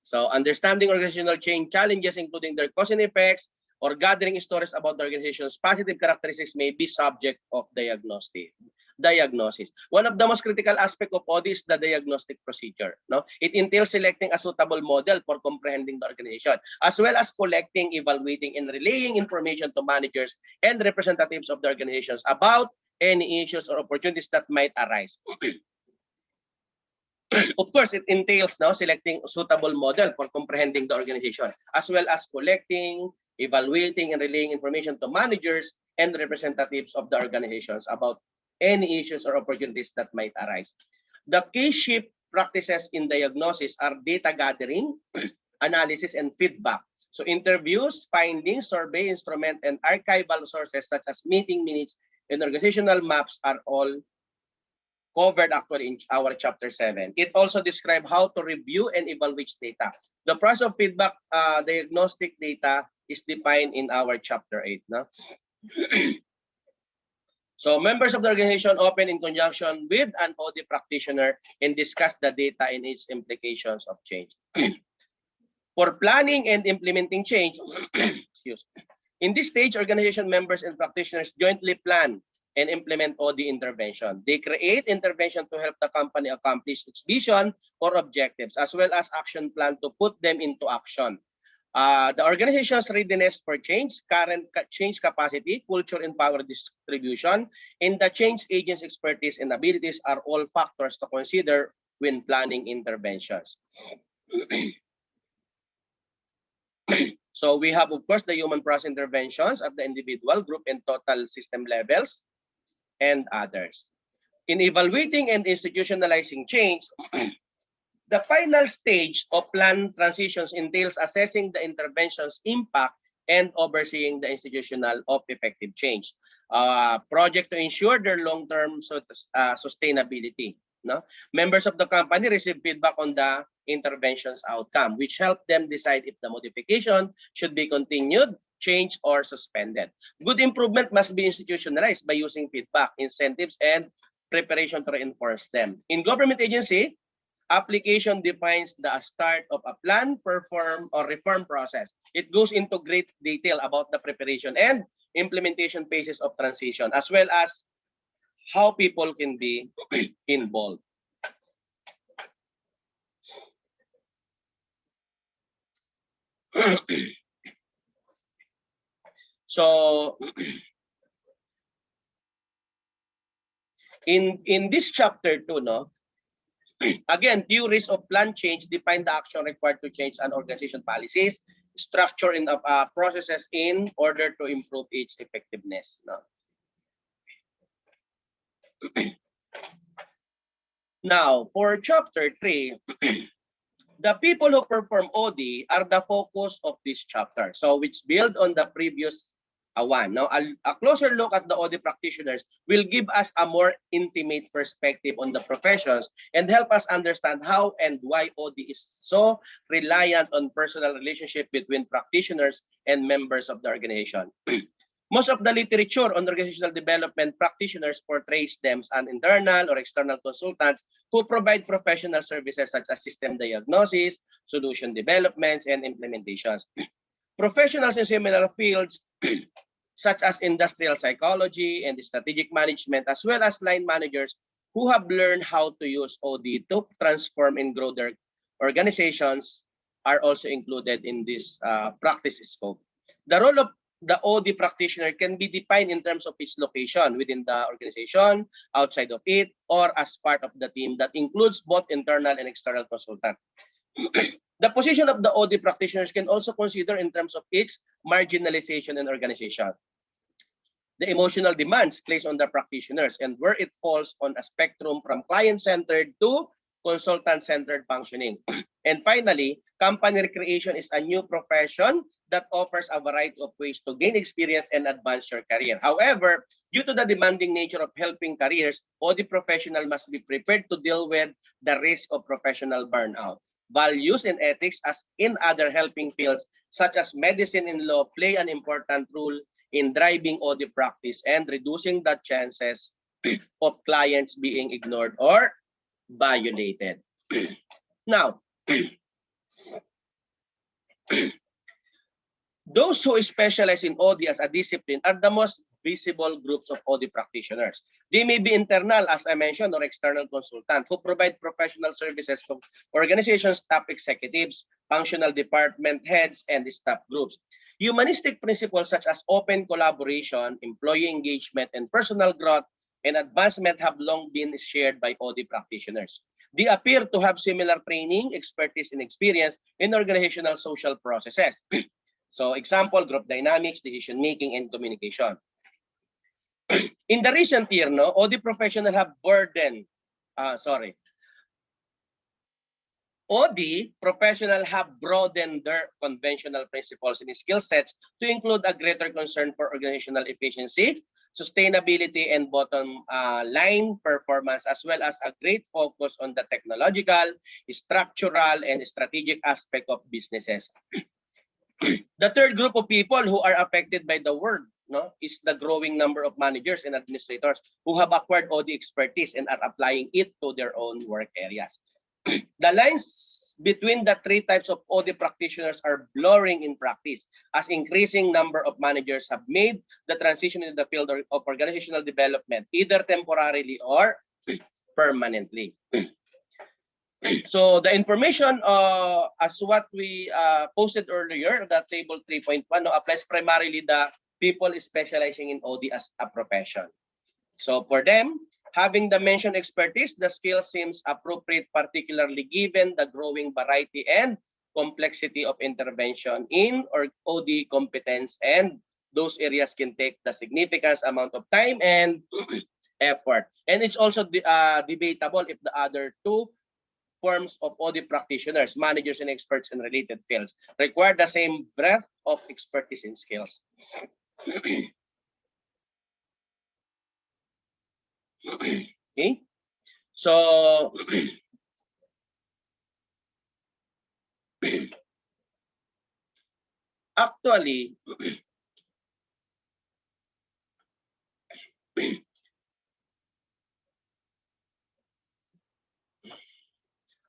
A: So understanding organizational change challenges, including their cause and effects, or gathering stories about the organization's positive characteristics may be subject of diagnosis. One of the most critical aspects of OD is the diagnostic procedure. No? It entails selecting a suitable model for comprehending the organization, as well as collecting, evaluating, and relaying information to managers and representatives of the organizations about any issues or opportunities that might arise. Of course, it entails now selecting a suitable model for comprehending the organization, as well as collecting, evaluating, and relaying information to managers and representatives of the organizations about any issues or opportunities that might arise. The key shift practices in diagnosis are data gathering, analysis, and feedback. So interviews, findings, survey, instrument, and archival sources such as meeting minutes and organizational maps are all covered actually in our chapter 7. It also describes how to review and evaluate data. The process of feedback diagnostic data is defined in our chapter 8. No? So members of the organization open in conjunction with an OD practitioner and discuss the data and its implications of change. For planning and implementing change, in this stage, organization members and practitioners jointly plan and implement OD intervention. They create intervention to help the company accomplish its vision or objectives, as well as action plan to put them into action. The organization's readiness for change, current change capacity, culture and power distribution, and the change agent's expertise and abilities are all factors to consider when planning interventions. So we have, of course, the human process interventions at the individual, group, and total system levels, and others. In evaluating and institutionalizing change, the final stage of planned transitions entails assessing the intervention's impact and overseeing the institutional of effective change. Project to ensure their long-term sustainability. No? Members of the company receive feedback on the intervention's outcome, which help them decide if the modification should be continued, changed, or suspended. Good improvement must be institutionalized by using feedback, incentives, and preparation to reinforce them. In government agency, application defines the start of a plan, perform, or reform process. It goes into great detail about the preparation and implementation phases of transition, as well as how people can be involved. So in this chapter 2, no, again, theories of plan change define the action required to change an organization policies, structure, and processes in order to improve its effectiveness. No? Now, for chapter 3, the people who perform OD are the focus of this chapter. So, which build on the previous one. Now, a closer look at the OD practitioners will give us a more intimate perspective on the professions and help us understand how and why OD is so reliant on personal relationship between practitioners and members of the organization. Most of the literature on organizational development practitioners portrays them as internal or external consultants who provide professional services such as system diagnosis, solution developments, and implementations. Professionals in similar fields such as industrial psychology and strategic management, as well as line managers who have learned how to use OD to transform and grow their organizations, are also included in this practice scope. The role of the OD practitioner can be defined in terms of its location within the organization, outside of it, or as part of the team that includes both internal and external consultant. The position of the OD practitioners can also consider in terms of its marginalization and organization, the emotional demands placed on the practitioners, and where it falls on a spectrum from client-centered to consultant-centered functioning. And finally, company recreation is a new profession that offers a variety of ways to gain experience and advance your career. However, due to the demanding nature of helping careers, OD professional must be prepared to deal with the risk of professional burnout. Values and ethics, as in other helping fields such as medicine and law, play an important role in driving OD practice and reducing the chances of clients being ignored or violated. Now, those who specialize in OD as a discipline are the most visible groups of OD practitioners. They may be internal, as I mentioned, or external consultant who provide professional services to organizations, top executives, functional department heads, and staff groups. Humanistic principles such as open collaboration, employee engagement, and personal growth and advancement have long been shared by OD practitioners. They appear to have similar training, expertise, and experience in organizational social processes. So example, group dynamics, decision making, and communication. In the recent year, OD professionals have OD professionals have broadened their conventional principles and skill sets to include a greater concern for organizational efficiency, sustainability, and bottom line performance, as well as a great focus on the technological, structural, and strategic aspect of businesses. The third group of people who are affected by the word is the growing number of managers and administrators who have acquired OD expertise and are applying it to their own work areas. The lines between the three types of OD practitioners are blurring in practice as increasing number of managers have made the transition in the field of organizational development, either temporarily or permanently. So the information as what we posted earlier, the table 3.1 applies primarily the people specializing in OD as a profession. So for them, having the mentioned expertise, the skill seems appropriate, particularly given the growing variety and complexity of intervention in or OD competence, and those areas can take the significant amount of time and effort. And it's also debatable if the other two forms of OD practitioners, managers and experts in related fields, require the same breadth of expertise and skills. Okay, so actually,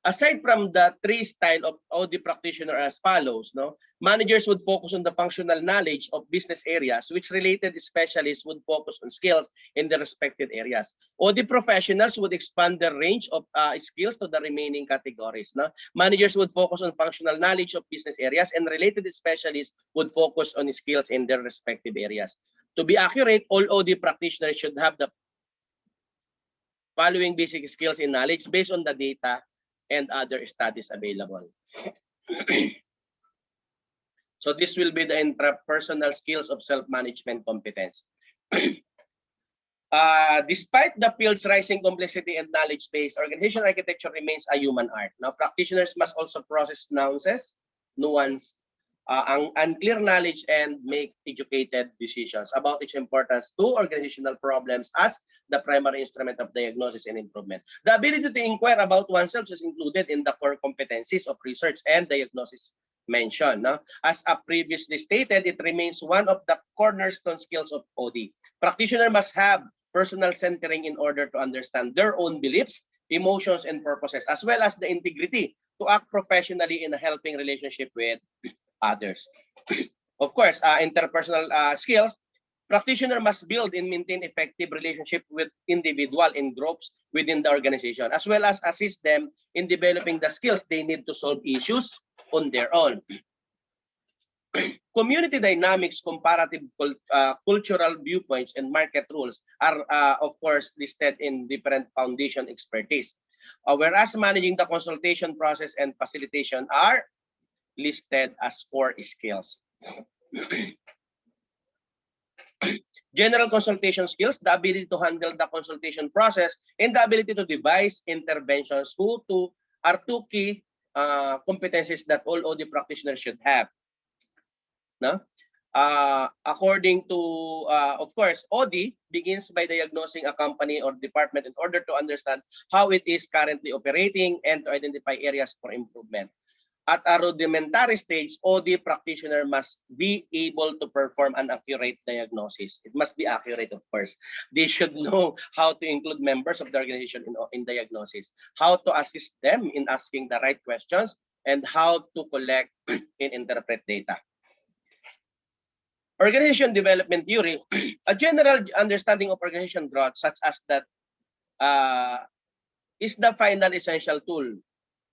A: aside from the three style of OD practitioner as follows, managers would focus on the functional knowledge of business areas, which related specialists would focus on skills in the respective areas. OD professionals would expand their range of skills to the remaining categories. Managers would focus on functional knowledge of business areas, and related specialists would focus on skills in their respective areas. To be accurate, all OD practitioners should have the following basic skills and knowledge based on the data and other studies available. So this will be the intrapersonal skills of self-management competence. Despite the field's rising complexity and knowledge base, organizational architecture remains a human art. Now, practitioners must also process nuance, unclear knowledge, and make educated decisions about its importance to organizational problems as the primary instrument of diagnosis and improvement. The ability to inquire about oneself is included in the core competencies of research and diagnosis mentioned. As previously stated, it remains one of the cornerstone skills of OD. Practitioner must have personal centering in order to understand their own beliefs, emotions, and purposes, as well as the integrity to act professionally in a helping relationship with others. Of course, interpersonal skills, practitioner must build and maintain effective relationship with individual and groups within the organization, as well as assist them in developing the skills they need to solve issues on their own. Community dynamics, comparative cultural viewpoints, and market rules are, of course, listed in different foundation expertise. Whereas managing the consultation process and facilitation are listed as core skills. General consultation skills, the ability to handle the consultation process, and the ability to devise interventions are two key competencies that all OD practitioners should have. No? According to, of course, OD begins by diagnosing a company or department in order to understand how it is currently operating and to identify areas for improvement. At a rudimentary stage, OD practitioner must be able to perform an accurate diagnosis. It must be accurate, of course. They should know how to include members of the organization in diagnosis, how to assist them in asking the right questions, and how to collect and interpret data. Organization development theory, a general understanding of organization growth, such as that is the final essential tool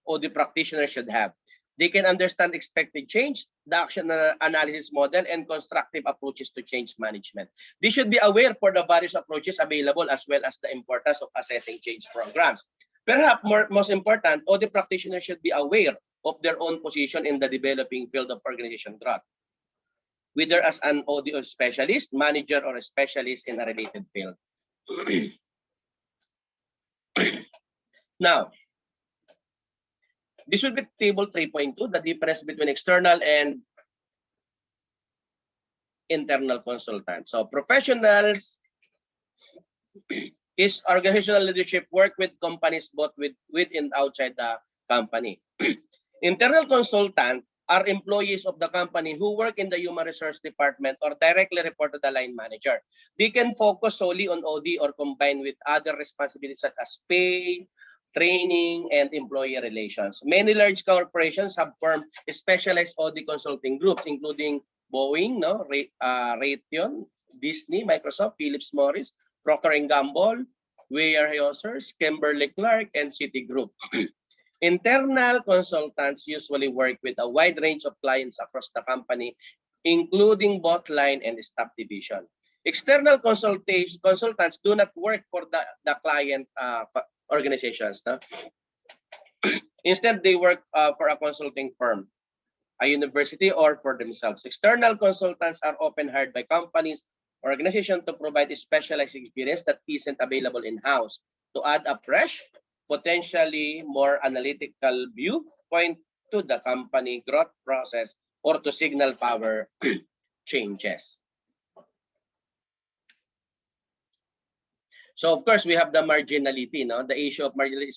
A: OD practitioner should have. They can understand expected change, the action analysis model, and constructive approaches to change management. They should be aware for the various approaches available as well as the importance of assessing change programs. Perhaps most important, OD practitioners should be aware of their own position in the developing field of organization growth, whether as an OD specialist, manager, or a specialist in a related field. Now, this will be table 3.2, the difference between external and internal consultants. So professionals is organizational leadership work with companies both with and outside the company. Internal consultant are employees of the company who work in the human resource department or directly report to the line manager. They can focus solely on OD or combine with other responsibilities such as pay, training, and employee relations. Many large corporations have formed specialized OD consulting groups, including Boeing, Raytheon, Disney, Microsoft, Philips Morris, Procter & Gamble, Weyerhaeuser, Kimberly-Clark, and Citigroup. Internal consultants usually work with a wide range of clients across the company, including both line and staff division. External consultants do not work for the client organizations. No? Instead, they work for a consulting firm, a university, or for themselves. External consultants are often hired by companies or organizations to provide a specialized experience that isn't available in-house, to add a fresh, potentially more analytical viewpoint to the company growth process, or to signal power changes. So of course, we have the marginality. No? The issue of marginality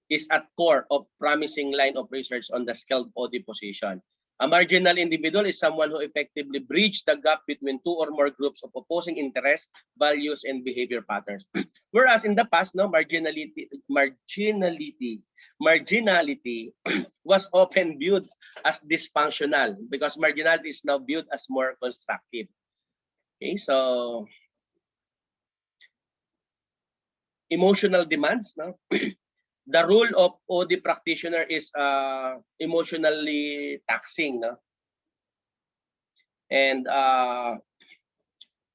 A: is at core of promising line of research on the skilled OD position. A marginal individual is someone who effectively bridges the gap between two or more groups of opposing interests, values, and behavior patterns. Whereas in the past, no, marginality was often viewed as dysfunctional because marginality is now viewed as more constructive. Okay, so emotional demands. No? The role of OD practitioner is emotionally taxing. No? And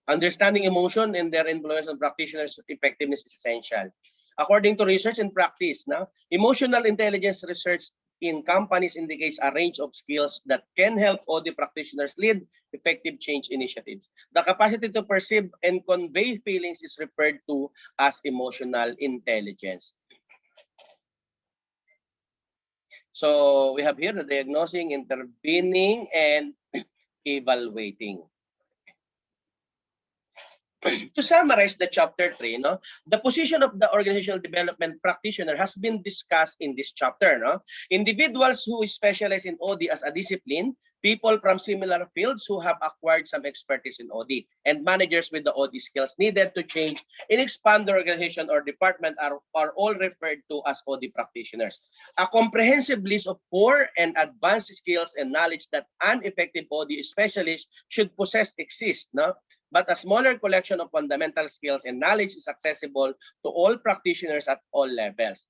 A: understanding emotion and their influence on practitioners' effectiveness is essential. According to research and practice, no? Emotional intelligence research in companies indicates a range of skills that can help OD practitioners lead effective change initiatives. The capacity to perceive and convey feelings is referred to as emotional intelligence. So we have here the diagnosing, intervening, and evaluating. To summarize the chapter 3, no, the position of the organizational development practitioner has been discussed in this chapter. No? Individuals who specialize in OD as a discipline, people from similar fields who have acquired some expertise in OD, and managers with the OD skills needed to change and expand the organization or department are all referred to as OD practitioners. A comprehensive list of core and advanced skills and knowledge that an effective OD specialist should possess exists. No? But a smaller collection of fundamental skills and knowledge is accessible to all practitioners at all levels.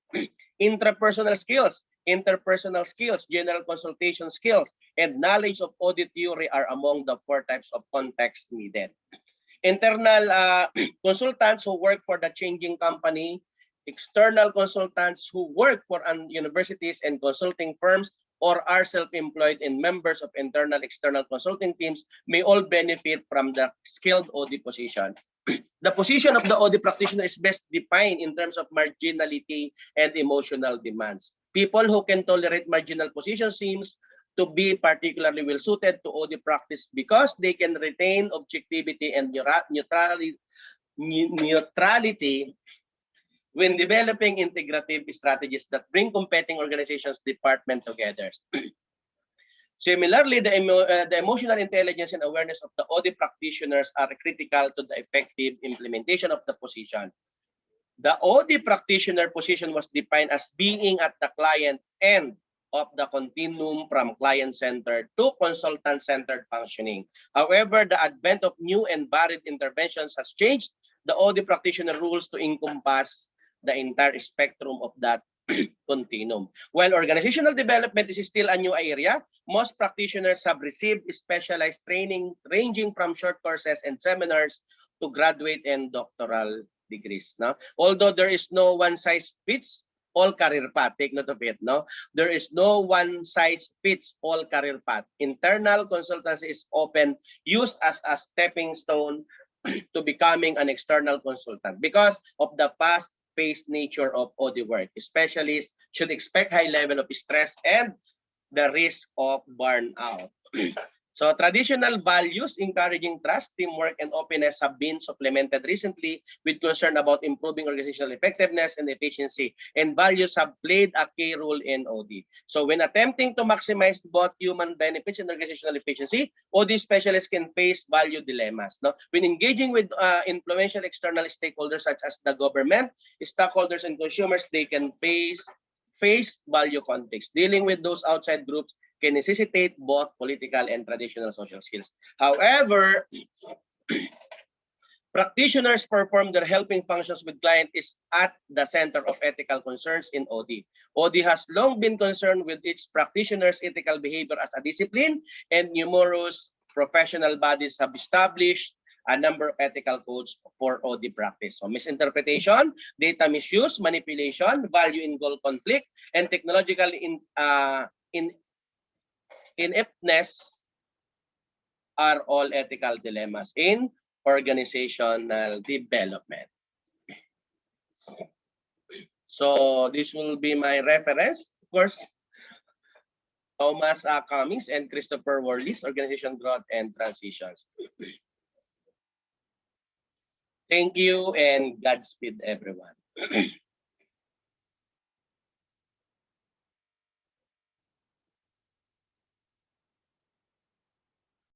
A: Interpersonal skills, interpersonal skills, general consultation skills, and knowledge of OD theory are among the 4 types of context needed. Internal consultants who work for the changing company, external consultants who work for universities and consulting firms, or are self-employed and members of internal external consulting teams may all benefit from the skilled OD position. The position of the OD practitioner is best defined in terms of marginality and emotional demands. People who can tolerate marginal positions seems to be particularly well suited to OD practice because they can retain objectivity and neutrality when developing integrative strategies that bring competing organizations department together. Similarly, the emotional intelligence and awareness of the OD practitioners are critical to the effective implementation of the position. The OD practitioner position was defined as being at the client end of the continuum from client-centered to consultant-centered functioning. However, the advent of new and varied interventions has changed the OD practitioner rules to encompass the entire spectrum of that continuum. While organizational development is still a new area, most practitioners have received specialized training ranging from short courses and seminars to graduate and doctoral degrees. No? Although there is no one size fits all career path, take note of it. No, there is no one size fits all career path. Internal consultancy is often used as a stepping stone to becoming an external consultant because of the fast-paced nature of OD work. Specialists should expect high level of stress and the risk of burnout. So traditional values encouraging trust, teamwork, and openness have been supplemented recently with concern about improving organizational effectiveness and efficiency, and values have played a key role in OD. So when attempting to maximize both human benefits and organizational efficiency, OD specialists can face value dilemmas. No? When engaging with influential external stakeholders such as the government, stockholders, and consumers, they can face value conflicts. Dealing with those outside groups can necessitate both political and traditional social skills. However, practitioners perform their helping functions with client is at the center of ethical concerns in OD. OD has long been concerned with its practitioners' ethical behavior as a discipline, and numerous professional bodies have established a number of ethical codes for OD practice. So misinterpretation, data misuse, manipulation, value in goal conflict, and technological ineptness are all ethical dilemmas in organizational development. So this will be my reference. Of course, Thomas Cummings and Christopher Worley's Organization Growth and Transitions. Thank you and Godspeed, everyone.